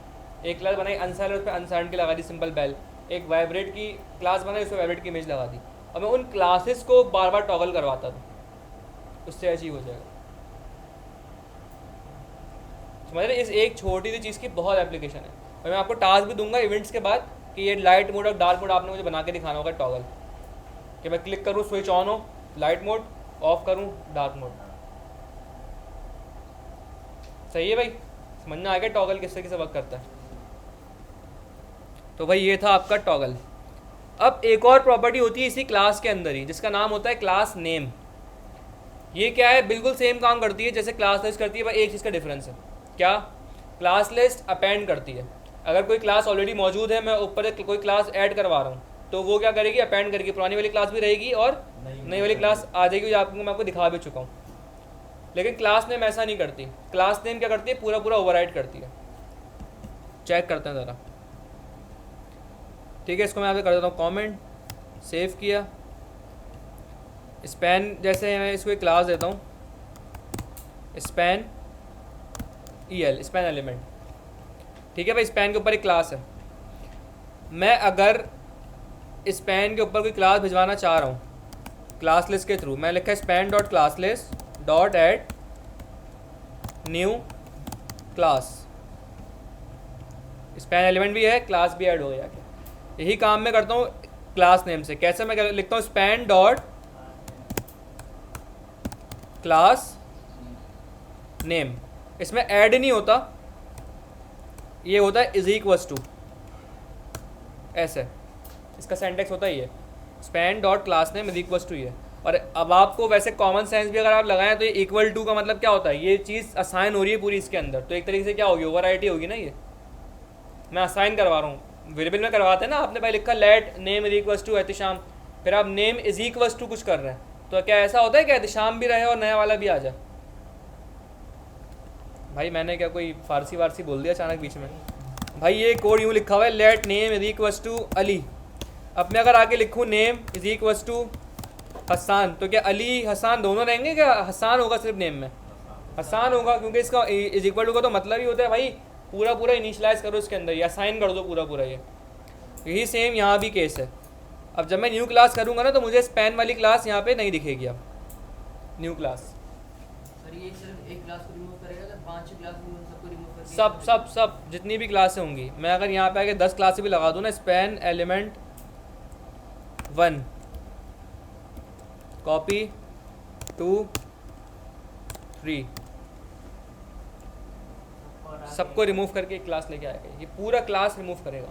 एक क्लास बनाई अनसाइलेंट, उस पर अनसाइलेंट की लगा दी सिंपल बेल। एक वाइब्रेट की क्लास बनाई, उस पर वाइब्रेट की इमेज लगा दी। और मैं उन क्लासेस को बार बार टॉगल करवाता था, उससे अचीव हो जाएगा। समझ रहे? इस एक छोटी सी चीज़ की बहुत एप्लीकेशन है। और मैं आपको टास्क भी दूंगा इवेंट्स के बाद कि ये लाइट मोड और डार्क मोड आपने मुझे बना के दिखाना होगा टॉगल, कि मैं क्लिक करूँ स्विच ऑन हो लाइट मोड, ऑफ करूँ डार्क मोड। सही है भाई, समझ में आ गया टॉगल किस तरीके से वर्क करता है। तो भाई ये था आपका टॉगल। अब एक और प्रॉपर्टी होती है इसी क्लास के अंदर ही, जिसका नाम होता है क्लास नेम। ये क्या है? बिल्कुल सेम काम करती है जैसे क्लास लिस्ट करती है, पर एक चीज़ का डिफरेंस है। क्या? क्लास लिस्ट अपेंड करती है। अगर कोई क्लास ऑलरेडी मौजूद है, मैं ऊपर कोई क्लास ऐड करवा रहा हूँ, तो वो क्या करेगी? अपेंड करेगी, पुरानी वाली क्लास भी रहेगी और नई वाली क्लास आ जाएगी, जो आपको मैं आपको दिखा भी चुका हूँ। लेकिन क्लास नेम ऐसा नहीं करती। क्लास नेम क्या करती है? पूरा पूरा ओवरराइड करती है। चेक करते हैं ज़रा, ठीक है। इसको मैं यहाँ पे कर देता हूँ कमेंट, सेव किया। स्पैन, जैसे मैं इसको एक क्लास देता हूँ, स्पैन EL, स्पैन एलिमेंट। ठीक है भाई, स्पैन के ऊपर एक क्लास है। मैं अगर स्पैन के ऊपर कोई क्लास भिजवाना चाह रहा हूँ क्लास लिस्ट के थ्रू, मैं लिखा span dot class list dot add new class, span element भी है, क्लास भी ऐड हो गया। यही काम मैं करता हूँ क्लास नेम से। कैसे मैं लिखता हूँ स्पैन डॉट क्लास नेम, इसमें ऐड नहीं होता, ये होता है इज इक्वल्स टू, ऐसे इसका सेंटेक्स होता ही है, span dot class name is equals to ये। और अब आपको वैसे कॉमन सेंस भी अगर आप लगाएं तो ये इक्वल टू का मतलब क्या होता है, ये चीज़ असाइन हो रही है पूरी इसके अंदर, तो एक तरीके से क्या होगी, ओवरराइट ही होगी ना। ये मैं असाइन करवा रहा हूँ, वेरिएबल में करवाते हैं ना, आपने भाई लिखा let name is equals to Ehtisham, फिर आप नेम इज इक्वल्स टू कुछ कर रहे हैं, तो क्या ऐसा होता है कि एहतिशाम भी रहे और नया वाला भी आ जाए? भाई मैंने क्या कोई फारसी वारसी बोल दिया अचानक बीच में? भाई ये कोड यूँ लिखा हुआ है, let name is equals to Ali. अब मैं अगर आके लिखूँ name is equals to Hasan, तो क्या अली हसान दोनों रहेंगे, क्या हसान होगा सिर्फ नेम में? हसान होगा, क्योंकि इसका इज इक्वल टू का तो मतलब ही होता है भाई पूरा पूरा इनिशियलाइज करो इसके अंदर, या साइन कर दो पूरा पूरा। ये यही सेम यहाँ भी केस है। अब जब मैं न्यू क्लास करूँगा ना तो मुझे स्पैन वाली क्लास यहाँ पे नहीं दिखेगी। अब न्यू क्लास सर ये सिर्फ एक क्लास को रिमूव करेगा या 5 क्लास में सबको रिमूव करके सब सब सब जितनी भी क्लासें होंगी, मैं अगर यहाँ पे आके 10 क्लासें भी लगा दूँ ना, स्पैन एलिमेंट 1 कॉपी 2 3 सबको रिमूव करके एक क्लास लेके आएगा, ये पूरा क्लास रिमूव करेगा।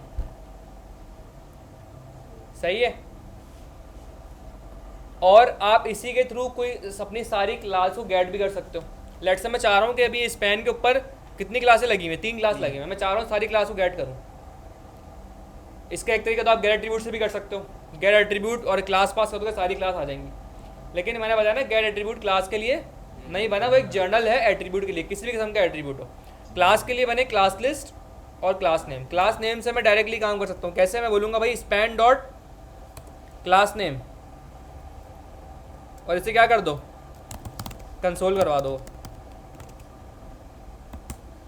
सही है। और आप इसी के थ्रू कोई अपनी सारी क्लास को गेट भी कर सकते हो। लेट से मैं चाह रहा हूँ कि अभी स्पैन के ऊपर कितनी क्लासें लगी हुई हैं, 3 क्लास लगी हुई हैं, मैं चाह रहा हूँ सारी क्लास को गेट करूँ। इसका एक तरीका तो आप गेट एट्रीब्यूट से भी कर सकते हो, गेट एट्रीब्यूट और क्लास पास कर दोगे सारी क्लास आ जाएंगी। लेकिन मैंने बताया ना गेट एट्रीब्यूट क्लास के लिए नहीं बना, वो एक जर्नल है एट्रीब्यूट के लिए, किसी भी किस्म का एट्रीब्यूट हो। क्लास के लिए बने क्लास लिस्ट और क्लास नेम। क्लास नेम से मैं डायरेक्टली काम कर सकता हूँ। कैसे? मैं बोलूँगा भाई स्पैन डॉट क्लास नेम, और इसे क्या कर दो, कंसोल करवा दो।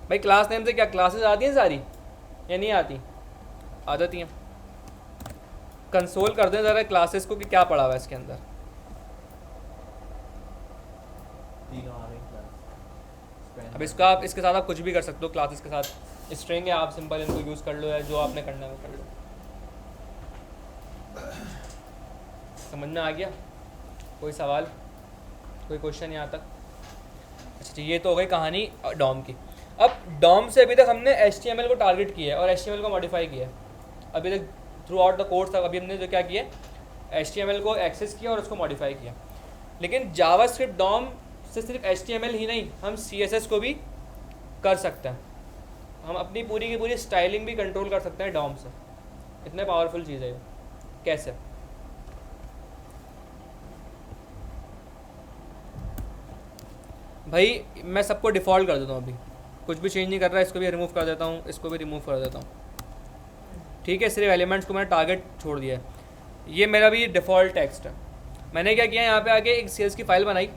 भाई क्लास नेम से क्या क्लासेस आती हैं सारी या नहीं आती? आ जाती हैं। कंसोल कर दें ज़रा क्लासेस को कि क्या पड़ा हुआ है इसके अंदर। अब इसका आप इसके साथ आप कुछ भी कर सकते हो, क्लासेस के साथ स्ट्रिंग है, आप सिंपल इनको यूज़ कर लो, या जो आपने करना है वो कर लो। समझ में आ गया? कोई सवाल, कोई क्वेश्चन यहाँ तक? अच्छा, ये तो हो गई कहानी डॉम की। अब डॉम से अभी तक हमने HTML को टारगेट किया है और HTML को मॉडिफाई किया है। अभी तक थ्रू आउट द कोर्स तक अभी हमने जो क्या किया, HTML को एक्सेस किया और उसको मॉडिफाई किया। लेकिन जावास्क्रिप्ट डॉम से सिर्फ HTML ही नहीं, हम CSS को भी कर सकते हैं। हम अपनी पूरी की पूरी स्टाइलिंग भी कंट्रोल कर सकते हैं डॉम से। इतने पावरफुल चीज़ है ये। कैसे? भाई मैं सबको डिफ़ॉल्ट कर देता हूँ, अभी कुछ भी चेंज नहीं कर रहा है। इसको भी रिमूव कर देता हूँ, इसको भी रिमूव कर देता हूँ। ठीक है, सिर्फ एलिमेंट्स को मैंने टारगेट छोड़ दिया है। ये मेरा भी डिफ़ॉल्ट टेक्स्ट है। मैंने क्या किया, यहाँ पे आके एक CSS की फाइल बनाई,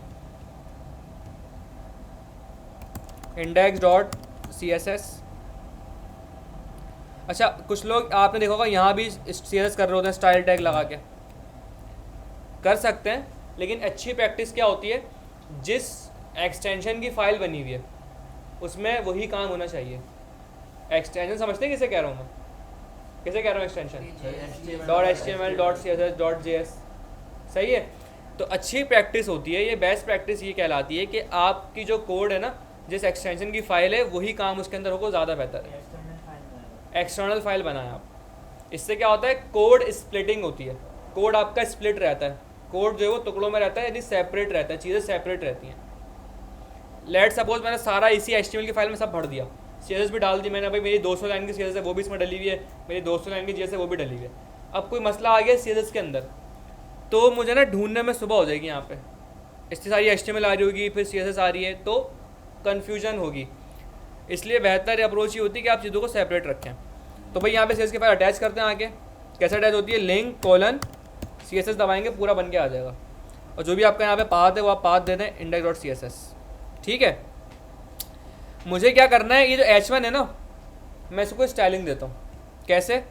index.css। अच्छा, कुछ लोग आपने देखा होगा यहाँ भी CSS कर रहे होते हैं स्टाइल टैग लगा के, कर सकते हैं। लेकिन अच्छी प्रैक्टिस क्या होती है, जिस एक्सटेंशन की फ़ाइल बनी हुई है उसमें वही काम होना चाहिए। एक्सटेंशन समझते हैं किसे कह रहा हूँ मैं? किसे कह रहा हूँ एक्सटेंशन? .html .css .js। सही है। तो अच्छी प्रैक्टिस होती है, ये बेस्ट प्रैक्टिस ये कहलाती है कि आपकी जो कोड है ना, जिस एक्सटेंशन की फ़ाइल है वही काम उसके अंदर होगा, ज़्यादा बेहतर है। एक्सटर्नल फाइल बनाएं आप। इससे क्या होता है, कोड स्प्लिटिंग होती है, कोड आपका स्प्लिट रहता है, कोड जो है वो टुकड़ों में रहता है, यानी सेपरेट रहता है, चीज़ें सेपरेट रहती हैं। लेट सपोज मैंने सारा इसी HTML की फाइल में सब भर दिया, CSS भी डाल दी मैंने, भाई मेरी 200 लाइन की CSS है वो भी इसमें डली हुई है, मेरी 200 लाइन की JS है वो भी डली हुई है। अब कोई मसला आ गया CSS के अंदर, तो मुझे ना ढूंढने में सुबह हो जाएगी। यहाँ पे इतनी सारी HTML आ रही होगी, फिर CSS आ रही है, तो कन्फ्यूजन होगी। इसलिए बेहतर अप्रोच ये होती है कि आप चीज़ों को सेपरेट रखें। तो भाई यहाँ पे CSS की फाइल अटैच करते हैं। आगे कैसे अटैच होती है, लिंक कोलन CSS दबाएंगे, पूरा बन के आ जाएगा। और जो भी आपका यहाँ पे पाथ है वो आप पाथ दे दें index.css। ठीक है। मुझे क्या करना है, ये जो H1 है ना, मैं इसको स्टाइलिंग देता हूँ। कैसे?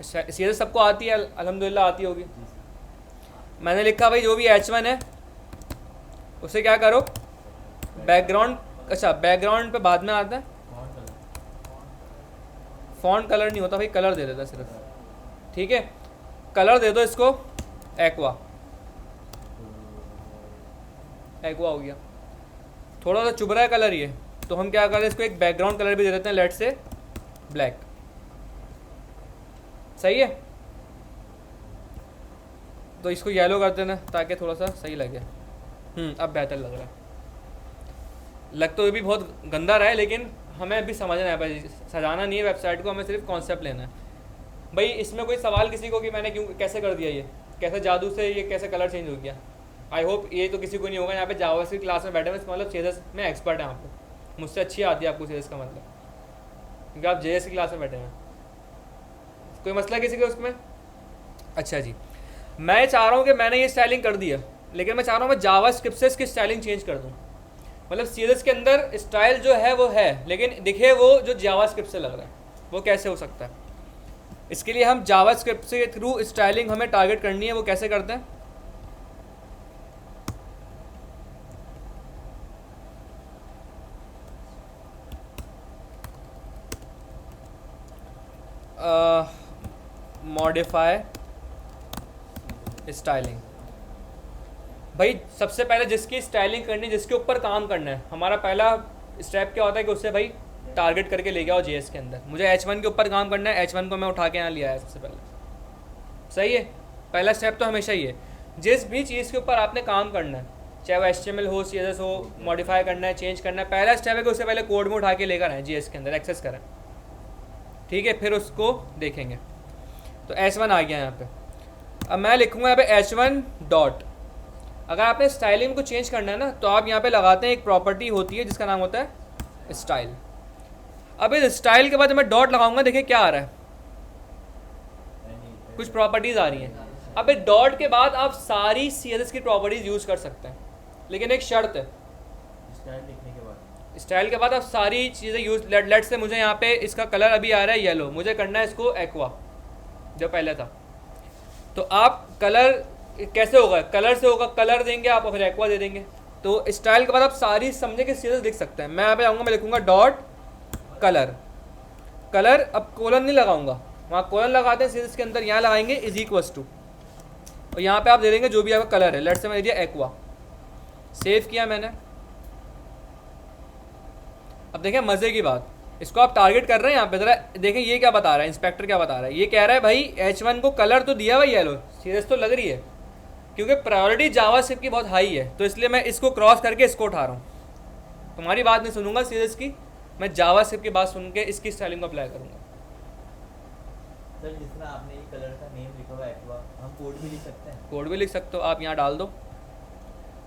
सीधे सबको आती है, अल्हम्दुलिल्लाह आती होगी। मैंने लिखा भाई जो भी H1 है उसे क्या करो, बैकग्राउंड, अच्छा बैकग्राउंड पे बाद में आता है, फॉन्ट कलर नहीं होता भाई, कलर दे देता सिर्फ, ठीक है। कलर दे दो इसको एक्वा, एक्वा हो गया। थोड़ा सा चुभ रहा है कलर ये, तो हम क्या करें, इसको एक बैकग्राउंड कलर भी दे देते हैं, लेट से ब्लैक। सही है, तो इसको येलो कर देना ताकि थोड़ा सा सही लगे। अब बेहतर लग रहा है। लग तो ये भी बहुत गंदा रहा है, लेकिन हमें अभी समझना है भाई, सजाना नहीं है वेबसाइट को, हमें सिर्फ कॉन्सेप्ट लेना है। भाई इसमें कोई सवाल किसी को कि मैंने क्यों कैसे कर दिया, ये कैसे जादू से ये कैसे कलर चेंज हो गया? आई होप ये तो किसी को नहीं होगा। यहाँ पे जावास्क्रिप्ट क्लास में बैठे हुए, इसका मतलब CSS में एक्सपर्ट है आप लोग, मुझसे अच्छी आती है आपको CSS का मतलब, क्योंकि आप JS की क्लास में बैठे हैं। कोई मसला किसी को उसमें? अच्छा जी, मैं चाह रहा हूँ कि मैंने ये स्टाइलिंग कर दी है, लेकिन मैं चाह रहा हूँ मैं जावास्क्रिप्ट से इसकी स्टाइलिंग चेंज कर दूँ। मतलब CSS के अंदर स्टाइल जो है वो है, लेकिन दिखे वो जो जावास्क्रिप्ट से लग रहा है, वो कैसे हो सकता है? इसके लिए हम जावास्क्रिप्ट के थ्रू स्टाइलिंग हमें टारगेट करनी है। वो कैसे करते हैं? Modify styling. भाई सबसे पहले जिसकी स्टाइलिंग करनी, जिसके ऊपर काम करना है, हमारा पहला स्टेप क्या होता है कि उससे भाई टारगेट करके ले गया हो JS के अंदर। मुझे H1 के ऊपर काम करना है, H1 को मैं उठा के यहाँ लिया है सबसे पहले। सही है, पहला स्टेप तो हमेशा ही है। जिस भी चीज़ के ऊपर आपने काम करना है, चाहे वो HTML हो, CSS हो, मॉडिफाई करना है, चेंज करना है, पहला स्टेप है कि उससे पहले कोड में उठा के लेकर आए JS के अंदर, एक्सेस करें, ठीक है, फिर उसको देखेंगे। तो H1 आ गया यहाँ पे। अब मैं लिखूँगा यहाँ पे H1 डॉट। अगर आपने स्टाइलिंग को चेंज करना है ना, तो आप यहाँ पे लगाते हैं, एक प्रॉपर्टी होती है जिसका नाम होता है स्टाइल। अब इस स्टाइल के बाद मैं डॉट लगाऊंगा, देखिए क्या आ रहा है, कुछ प्रॉपर्टीज आ रही हैं। अब इस डॉट के बाद आप सारी CSS की प्रॉपर्टीज यूज कर सकते हैं, लेकिन एक शर्त है, स्टाइल लिखने के बाद, स्टाइल के बाद आप सारी चीज़ें यूज, लेट से मुझे यहाँ पे इसका कलर अभी आ रहा है येलो, मुझे करना है इसको एक्वा जो पहले था। तो आप कलर कैसे होगा? कलर से होगा, कलर देंगे आप और फिर एक्वा दे देंगे। तो स्टाइल के बाद आप सारी समझे कि CSS लिख सकते हैं। मैं यहाँ पे आऊँगा, मैं लिखूँगा डॉट कलर, कलर, अब कोलन नहीं लगाऊंगा, वहाँ कोलन लगाते हैं CSS के अंदर, यहाँ लगाएंगे इज इक्वल्स टू, और यहाँ पे आप दे देंगे जो भी आपका कलर है। लेट से मैंने दिया एक्वा, सेव किया मैंने। अब देखें मज़े की बात, इसको आप टारगेट कर रहे हैं यहाँ पे, जरा देखें ये क्या बता रहा है, इंस्पेक्टर क्या बता रहा है। ये कह रहा है भाई H1 को कलर तो दिया भाई येलो, CSS तो लग रही है, क्योंकि प्रायोरिटी जावास्क्रिप्ट की बहुत हाई है, तो इसलिए मैं इसको क्रॉस करके इसको उठा रहा हूँ। तुम्हारी बात नहीं सुनूंगा CSS की, मैं जावास्क्रिप्ट की बात सुन के इसकी स्टाइलिंग को अप्लाई करूँगा। सर जिस तरह आपने ये कलर का नेम लिखा हुआ है एक्वा, हम कोड भी लिख सकते हैं? कोड भी लिख सकते हो आप, यहाँ डाल दो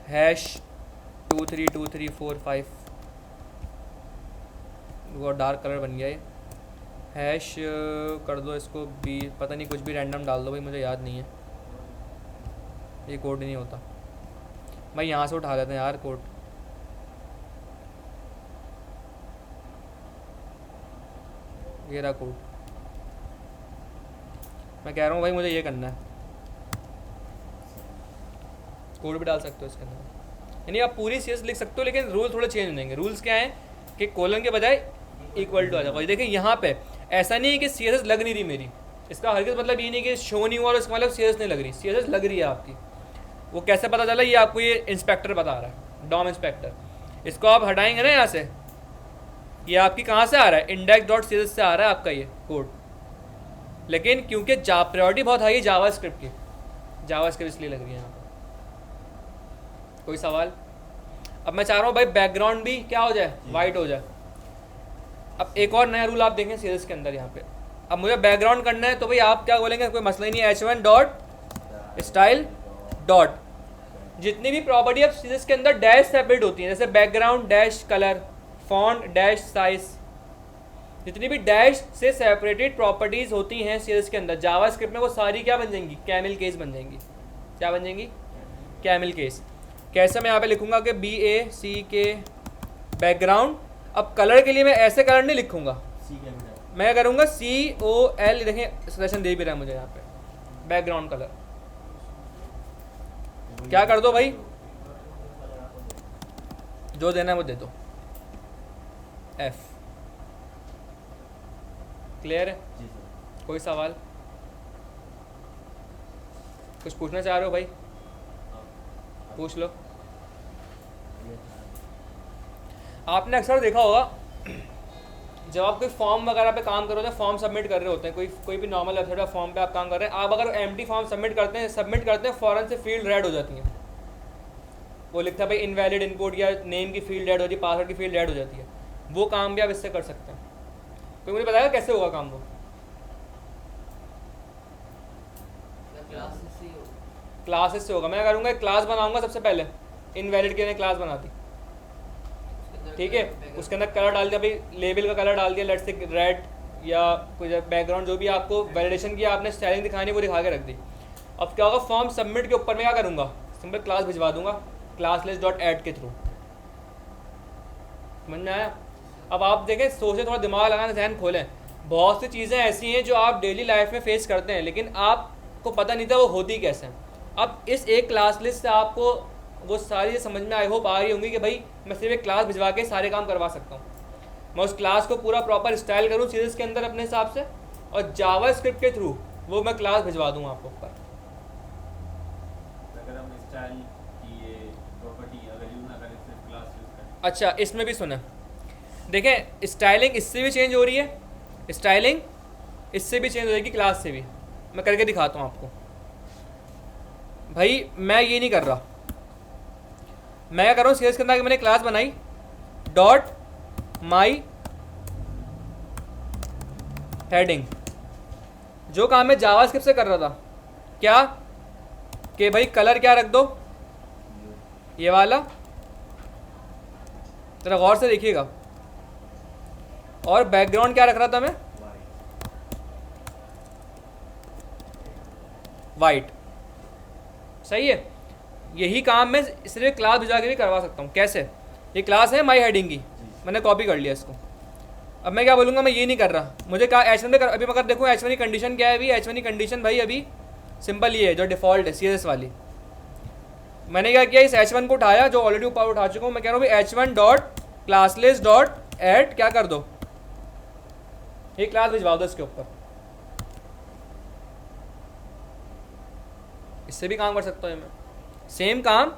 #232345, वो डार्क कलर बन गया ये, हैश कर दो इसको बी, पता नहीं कुछ भी रैंडम डाल दो भाई, मुझे याद नहीं है, ये कोड नहीं होता। भाई यहाँ से उठा लेते हैं यार कोड, ये रहा कोड। मैं कह रहा हूँ भाई मुझे ये करना है, कोड भी डाल सकते हो इसके अंदर, यानी आप पूरी CSS लिख सकते हो, लेकिन रूल थोड़े चेंज होंगे। रूल्स क्या हैं कि कोलन के बजाय इक्वल टू आ जाएगा। देखिए यहाँ पे ऐसा नहीं है कि CSS लग नहीं रही मेरी, इसका हरगिज़ मतलब ये नहीं कि शो नहीं हुआ और इसका मतलब CSS नहीं लग रही, CSS लग रही है आपकी। वो कैसे पता चला? ये आपको ये इंस्पेक्टर बता रहा है, डॉम इंस्पेक्टर। इसको आप हटाएंगे ना यहाँ से, ये आपकी कहाँ से आ रहा है? index.css से आ रहा है आपका ये कोड, लेकिन क्योंकि प्रायोरिटी बहुत हाई है जावास्क्रिप्ट की, जावास्क्रिप्ट इसलिए लग रही है यहाँ पर। कोई सवाल? अब मैं चाह रहा हूँ भाई बैकग्राउंड भी क्या हो जाए, वाइट हो जाए। अब एक और नया रूल आप देखें CSS के अंदर यहाँ पे, अब मुझे बैकग्राउंड करना है, तो भाई आप क्या बोलेंगे, कोई मसला ही नहीं है, H1 डॉट स्टाइल डॉट, जितनी भी प्रॉपर्टी अब CSS के अंदर डैश सेपरेट होती है, जैसे background dash colour, font dash size, जितनी भी डैश से सेपरेटेड प्रॉपर्टीज होती हैं CSS के अंदर, जावास्क्रिप्ट में वो सारी क्या बन जाएंगी? कैमल केस बन जाएंगी। क्या बन जाएंगी? Camel case. कैसे? मैं यहाँ पे लिखूंगा कि BACK बैकग्राउंड। अब कलर के लिए मैं ऐसे कलर नहीं लिखूंगा, C कैपिटल मैं करूँगा COL, देखें सजेशन दे भी रहा है मुझे यहाँ पे, बैकग्राउंड कलर क्या कर दो भाई, जो देना है वो दे दो, F। क्लियर है? जी सर। कोई सवाल, कुछ पूछना चाह रहे हो भाई? पूछ लो। आपने अक्सर देखा होगा जब आप कोई फॉर्म वगैरह पे काम कर रहे होते हैं, फॉर्म सबमिट कर रहे होते हैं, कोई भी नॉर्मल वेबसाइट या फॉर्म पे आप काम कर रहे हैं, आप अगर एम्प्टी फॉर्म सबमिट करते हैं फ़ौरन से फील्ड रेड हो जाती है, वो लिखता है भाई इनवैलिड इनपुट, या नेम की फील्ड रेड हो जाती है, पासवर्ड की फील्ड रेड हो जाती है। वो काम भी आप इससे कर सकते हैं। कोई मुझे बताएगा कैसे होगा काम वो? क्लासेस से होगा। मैं करूँगा एक क्लास बनाऊंगा, सबसे पहले इनवैलिड के लिए क्लास बना दी, ठीक है, उसके अंदर कलर डाल दिया भाई, लेबल का कलर डाल दिया, लेट्स से रेड, या कुछ बैकग्राउंड जो भी आपको वैलिडेशन की आपने स्टाइलिंग दिखानी वो दिखा के रख दी। अब क्या होगा, फॉर्म सबमिट के ऊपर मैं क्या करूँगा, सिंपल क्लास भिजवा दूंगा classlist.add के थ्रू। समझ में आया? अब आप देखें, सोचें, थोड़ा दिमाग लगाना, जहन खोलें। बहुत सी चीज़ें ऐसी हैं जो आप डेली लाइफ में फेस करते हैं, लेकिन आपको पता नहीं था वो होती कैसे हैं। अब इस एक क्लास लिस्ट से आपको वो सारी समझ में आई होप आ रही होंगी कि भाई मैं सिर्फ एक क्लास भिजवा के सारे काम करवा सकता हूँ। मैं उस क्लास को पूरा प्रॉपर स्टाइल करूँ सीरीज़ के अंदर अपने हिसाब से, और जावा स्क्रिप्ट के थ्रू वो मैं क्लास भिजवा दूँ आपको ऊपर। अगर हम स्टाइल की ये प्रॉपर्टी अगर यूज ना करें, सिर्फ क्लास यूज करें। अच्छा, इसमें भी सुना, देखें स्टाइलिंग इससे भी चेंज हो रही है, स्टाइलिंग इससे भी चेंज हो जाएगी, क्लास से भी। मैं करके दिखाता हूँ आपको। भाई मैं ये नहीं कर रहा, मैं क्या कर रहा हूँ, सीरीज के अंदर मैंने क्लास बनाई डॉट माई हेडिंग। जो काम मैं जावास्क्रिप्ट से कर रहा था, क्या कि भाई कलर क्या रख दो, ये वाला, जरा गौर से देखिएगा, और बैकग्राउंड क्या रख रहा था मैं, वाइट। सही है? यही काम मैं सिर्फ क्लास भिजा के भी करवा सकता हूँ। कैसे? ये क्लास है माई हेडिंग की, मैंने कॉपी कर लिया इसको। अब मैं क्या बोलूँगा, मैं ये नहीं कर रहा, मुझे कहा H1 में कर। अभी मैं अगर देखूँ H1 की कंडीशन क्या है, अभी H1 की कंडीशन भाई अभी सिंपल ये है जो डिफ़ॉल्ट है CSS वाली। मैंने क्या किया, इस H1 को उठाया जो ऑलरेडी ऊपर उठा चुका हूँ। मैं कह रहा हूँ भाई H1.classlist.add क्या कर दो, ये क्लास भिजवा दो इसके ऊपर। इससे भी काम कर सकता हूँ मैं, सेम काम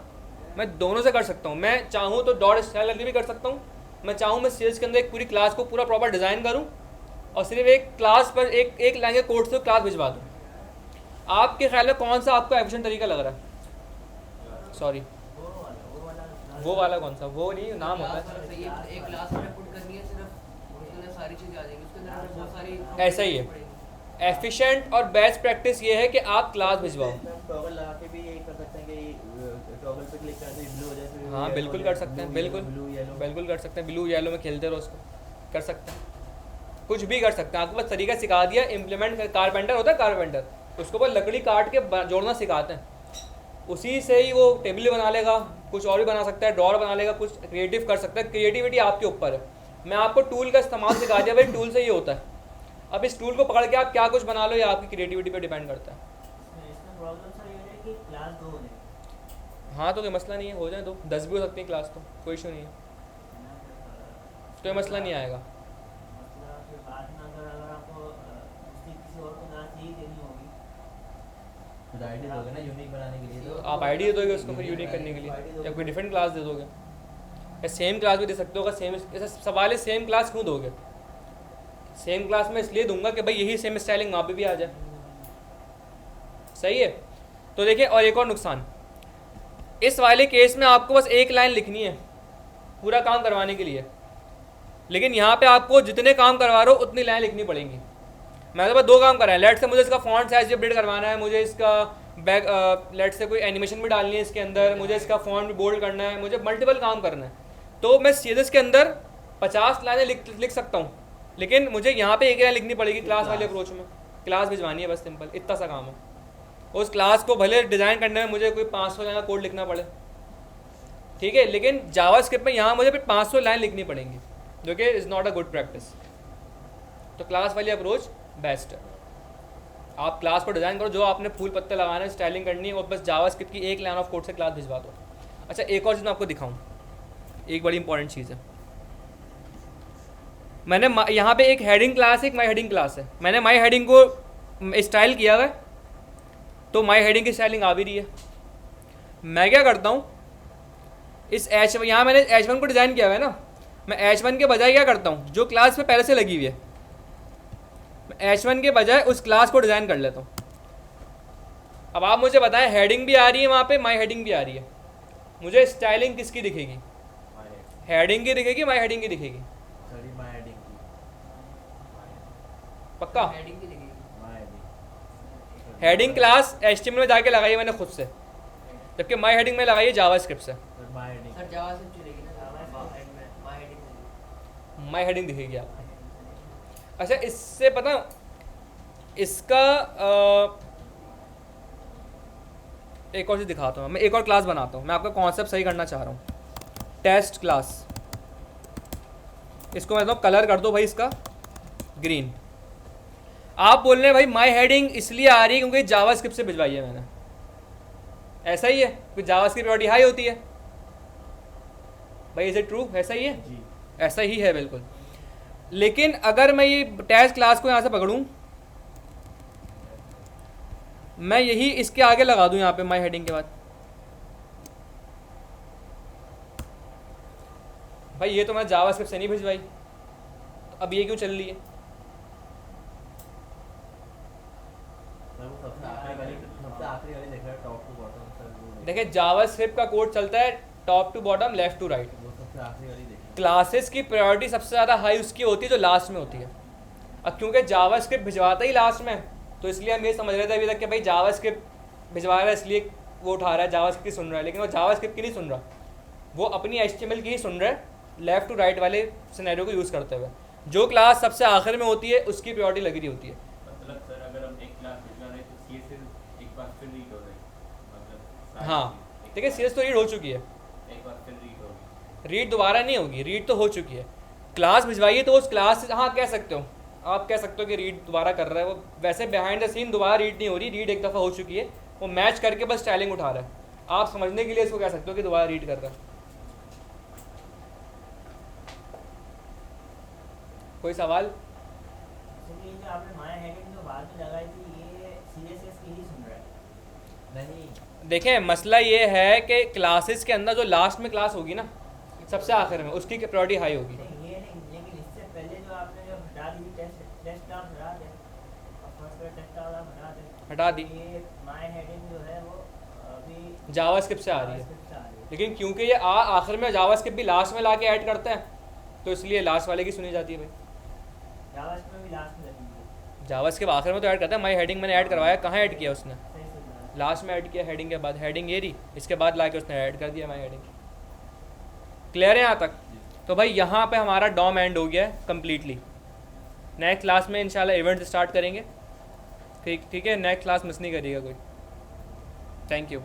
मैं दोनों से कर सकता हूँ। मैं चाहूँ तो डॉट स्टाइल भी कर सकता हूँ, मैं चाहूँ मैं सीरीज के अंदर एक पूरी क्लास को पूरा प्रॉपर डिज़ाइन करूँ और सिर्फ एक क्लास पर एक लाइन के कोड से क्लास भिजवा दूँ। आपके ख्याल में कौन सा आपको एफिशिएंट तरीका लग रहा है? सॉरी, वो वाला कौन सा? वो नहीं, नाम होता है। एक क्लास में पुट करनी है सिर्फ, उसके अंदर सारी चीजें आ जाएंगी, उसके अंदर बहुत सारी। ऐसा ही है, एफिशिएंट और बेस्ट प्रैक्टिस ये है कि आप क्लास भिजवाओ। टॉगल लगा के भी यही कर सकते हैं कि टॉगल पे क्लिक करते ही ब्लू हो जाए, फिर हाँ बिल्कुल कर सकते हैं, बिल्कुल येलो कर सकते हैं। ब्लू येलो में खेलते रहो, उसको कर सकते हैं, कुछ भी कर सकते हैं। आपको बस तरीका सिखा दिया, इम्प्लीमेंट। कारपेंटर होता है कारपेंटर, उसको बस लकड़ी काट के जोड़ना सिखाते हैं, उसी से ही वो टेबल बना लेगा, कुछ और भी बना सकता है, ड्रॉर बना लेगा, कुछ क्रिएटिव कर सकता है। क्रिएटिविटी आपके ऊपर है। मैं आपको टूल का इस्तेमाल सिखा दिया, भाई टूल से ये होता है। अब इस टूल को पकड़ के आप क्या कुछ बना लो, ये आपकी क्रिएटिविटी पे डिपेंड करता है। इसमें प्रॉब्लम सर ये है कि क्लास 2 हो जाए। हाँ तो कोई मसला नहीं है, हो जाए तो 10 भी हो सकती है क्लास, तो कोई इशू नहीं है, कोई मसला नहीं आएगा। मतलब फिर बाद में अगर आपको किसी और को क्लास यही देनी होगी तो आईडी दोगे ना यूनिक बनाने के लिए, तो आप आईडी दे दोगे उसको फिर यूनिक करने के लिए, या कोई डिफरेंट क्लास दे दोगे, या सेम क्लास भी दे सकते हो। अगर सेम, ऐसा सवाल है सेम क्लास क्यों दोगे? सेम क्लास में इसलिए दूंगा कि भाई यही सेम स्टाइलिंग वहाँ पे भी आ जाए। सही है? तो देखिए, और एक और नुकसान, इस वाले केस में आपको बस एक लाइन लिखनी है पूरा काम करवाने के लिए, लेकिन यहाँ पे आपको जितने काम करवा रहे हो उतनी लाइन लिखनी पड़ेंगी। मैंने तो बस 2 काम कराए। लेट से मुझे इसका फॉन्ट साइज अपडेट करवाना है, मुझे इसका बैक लेट से कोई एनिमेशन भी डालनी है इसके अंदर, मुझे इसका फॉन्ट भी बोल्ड करना है, मुझे मल्टीपल काम करना है। तो मैं सीरीज के अंदर 50 लाइनें लिख सकता हूँ, लेकिन मुझे यहाँ पे एक लाइन लिखनी पड़ेगी क्लास वाले अप्रोच में। क्लास भिजवानी है बस, सिंपल इतना सा काम है। उस क्लास को भले डिज़ाइन करने में मुझे कोई 500 लाइन का कोड लिखना पड़े, ठीक है, लेकिन जावास्क्रिप्ट में यहाँ मुझे फिर 500 लाइन लिखनी पड़ेंगी, जो कि is not a good practice. तो क्लास वाली अप्रोच बेस्ट है। आप क्लास को डिज़ाइन करो, जो आपने फूल पत्ते लगाना है, स्टाइलिंग करनी है, और बस जावास्क्रिप्ट की एक लाइन ऑफ कोड से क्लास भिजवा दो। अच्छा, एक और चीज़ मैं आपको दिखाऊं, एक बड़ी इंपॉर्टेंट चीज़ है। मैंने यहाँ पे एक हेडिंग क्लास है, एक माई हेडिंग क्लास है। मैंने माई हेडिंग को स्टाइल किया है, तो माई हेडिंग की स्टाइलिंग आ भी रही है। मैं क्या करता हूँ, इस यहाँ मैंने H1 को डिज़ाइन किया हुआ है ना, मैं H1 के बजाय क्या करता हूँ, जो क्लास में पहले से लगी हुई है, मैं H1 के बजाय उस क्लास को डिज़ाइन कर लेता हूँ। अब आप मुझे बताएं, हेडिंग भी आ रही है वहाँ पे, माई हेडिंग भी आ रही है, मुझे स्टाइलिंग किसकी दिखेगी? हेडिंग की दिखेगी, माई हेडिंग की दिखेगी? सॉरी, माय हेडिंग की। पक्का? हेडिंग की दिखेगी। My heading. Heading class HTML में जाके लगाई है मैंने खुद से, जबकि माई हेडिंग में लगाई है जावास्क्रिप्ट से। Sir my heading. Sir JavaScript चलेगी ना, माय हेडिंग चलेगी। माई हेडिंग दिखेगी आपको। अच्छा, इससे पता इसका एक और चीज़ दिखाता हूँ मैं, एक और क्लास बनाता हूँ। मैं आपका कॉन्सेप्ट सही करना चाह रहा हूँ। टेस्ट क्लास, इसको मैं कलर कर दो भाई इसका ग्रीन। आप बोल रहे हैं भाई माई हेडिंग इसलिए आ रही है क्योंकि जावास्क्रिप्ट से भिजवाई है मैंने, ऐसा ही है? क्योंकि जावास्क्रिप्ट प्रायोरिटी हाई होती है भाई, इज इट ट्रू? ऐसा ही है जी। ऐसा ही है बिल्कुल। लेकिन अगर मैं ये टेस्ट क्लास को यहाँ से पकड़ूँ, मैं यही इसके आगे लगा दूँ यहाँ पे माई हेडिंग के बाद, भाई ये तो मैं जावास्क्रिप्ट से नहीं भिजवाई, तो अब ये क्यों चल रही है? सर वो सबसे आखिरी वाली देख रहा है, टॉप टू बॉटम सर। देखिए, जावास्क्रिप्ट का कोड चलता है top to bottom, left to right. वो सबसे आखिरी वाली देखिए। क्लासेस की प्रायोरिटी सबसे ज़्यादा हाई उसकी होती है जो लास्ट में होती है। अब क्योंकि जावास्क्रिप्ट भिजवाता ही लास्ट में, तो इसलिए हम ये समझ रहे थे अभी तक कि भाई जावास्क्रिप्ट भिजवा रहा है इसलिए वो उठा रहा है, जावास्क्रिप्ट की सुन रहा है, लेकिन वो जावास्क्रिप्ट की नहीं सुन रहा, वो अपनी HTML की ही सुन रहा है, लेफ्ट टू राइट वाले सिनेरियो को यूज़ करते हुए। जो क्लास सबसे आखिर में होती है उसकी प्रायोरिटी लगी रही होती है। मतलब सर अगर हम एक क्लास भिजवा रहे हैं तो CSS एक बार फिर रीड हो रही है, मतलब हाँ, देखिए CS तो रीड हो चुकी है, एक बार फिर रीड होगी, रीड दोबारा नहीं होगी, रीड तो हो चुकी है। क्लास भिजवाइए तो उस क्लास, हाँ कह सकते हो, आप कह सकते हो कि रीड दोबारा कर रहा है वो, वैसे बिहाइंड द सीन दोबारा रीड नहीं हो रही, रीड एक दफ़ा हो चुकी है, वो मैच करके बस स्टाइलिंग उठा रहा है। आप समझने के लिए इसको कह सकते हो कि दोबारा रीड कर रहा है। कोई सवाल? इसलिए जो आपने माय हेडिंग जो बाद में लगाई थी, ये CSS की ही सुन रहा है? नहीं। देखें, मसला ये है कि क्लासेस के अंदर जो लास्ट में क्लास होगी ना, सबसे आखिर में, उसकी प्रायोरिटी हाई होगी। नहीं ये नहीं, लेकिन इससे पहले जो आपने जो हटा दी टेस्ट क्लास हटा दे, फर्स्ट पे टेस्ट क्लास हटा दी, ये माय हेडिंग जो है वो अभी जावास्क्रिप्ट से आ रही है। जावास्क्रिप्ट से आ रही है। लेकिन क्योंकि ये आखिर में जावास्क्रिप्ट भी लास्ट में ला के ऐड करते हैं, तो इसलिए लास्ट वाले की सुनी जाती है भाई। जावास्क्रिप्ट में भी लास्ट में लगी है। जावास्क्रिप्ट आखिर में तो ऐड करता है, माई हेडिंग मैंने ऐड करवाया, कहाँ ऐड किया उसने? सही सुन रहा है। लास्ट में ऐड किया हेडिंग के बाद, हेडिंग ये रही, इसके बाद ला के उसने ऐड कर दिया माई हेडिंग। क्लियर है यहाँ तक? तो भाई यहाँ पे हमारा डॉम एंड हो गया है कम्प्लीटली। नेक्स्ट क्लास में इंशाल्लाह इवेंट स्टार्ट करेंगे, ठीक है? नेक्स्ट क्लास मिस नहीं करिएगा कोई। Thank you.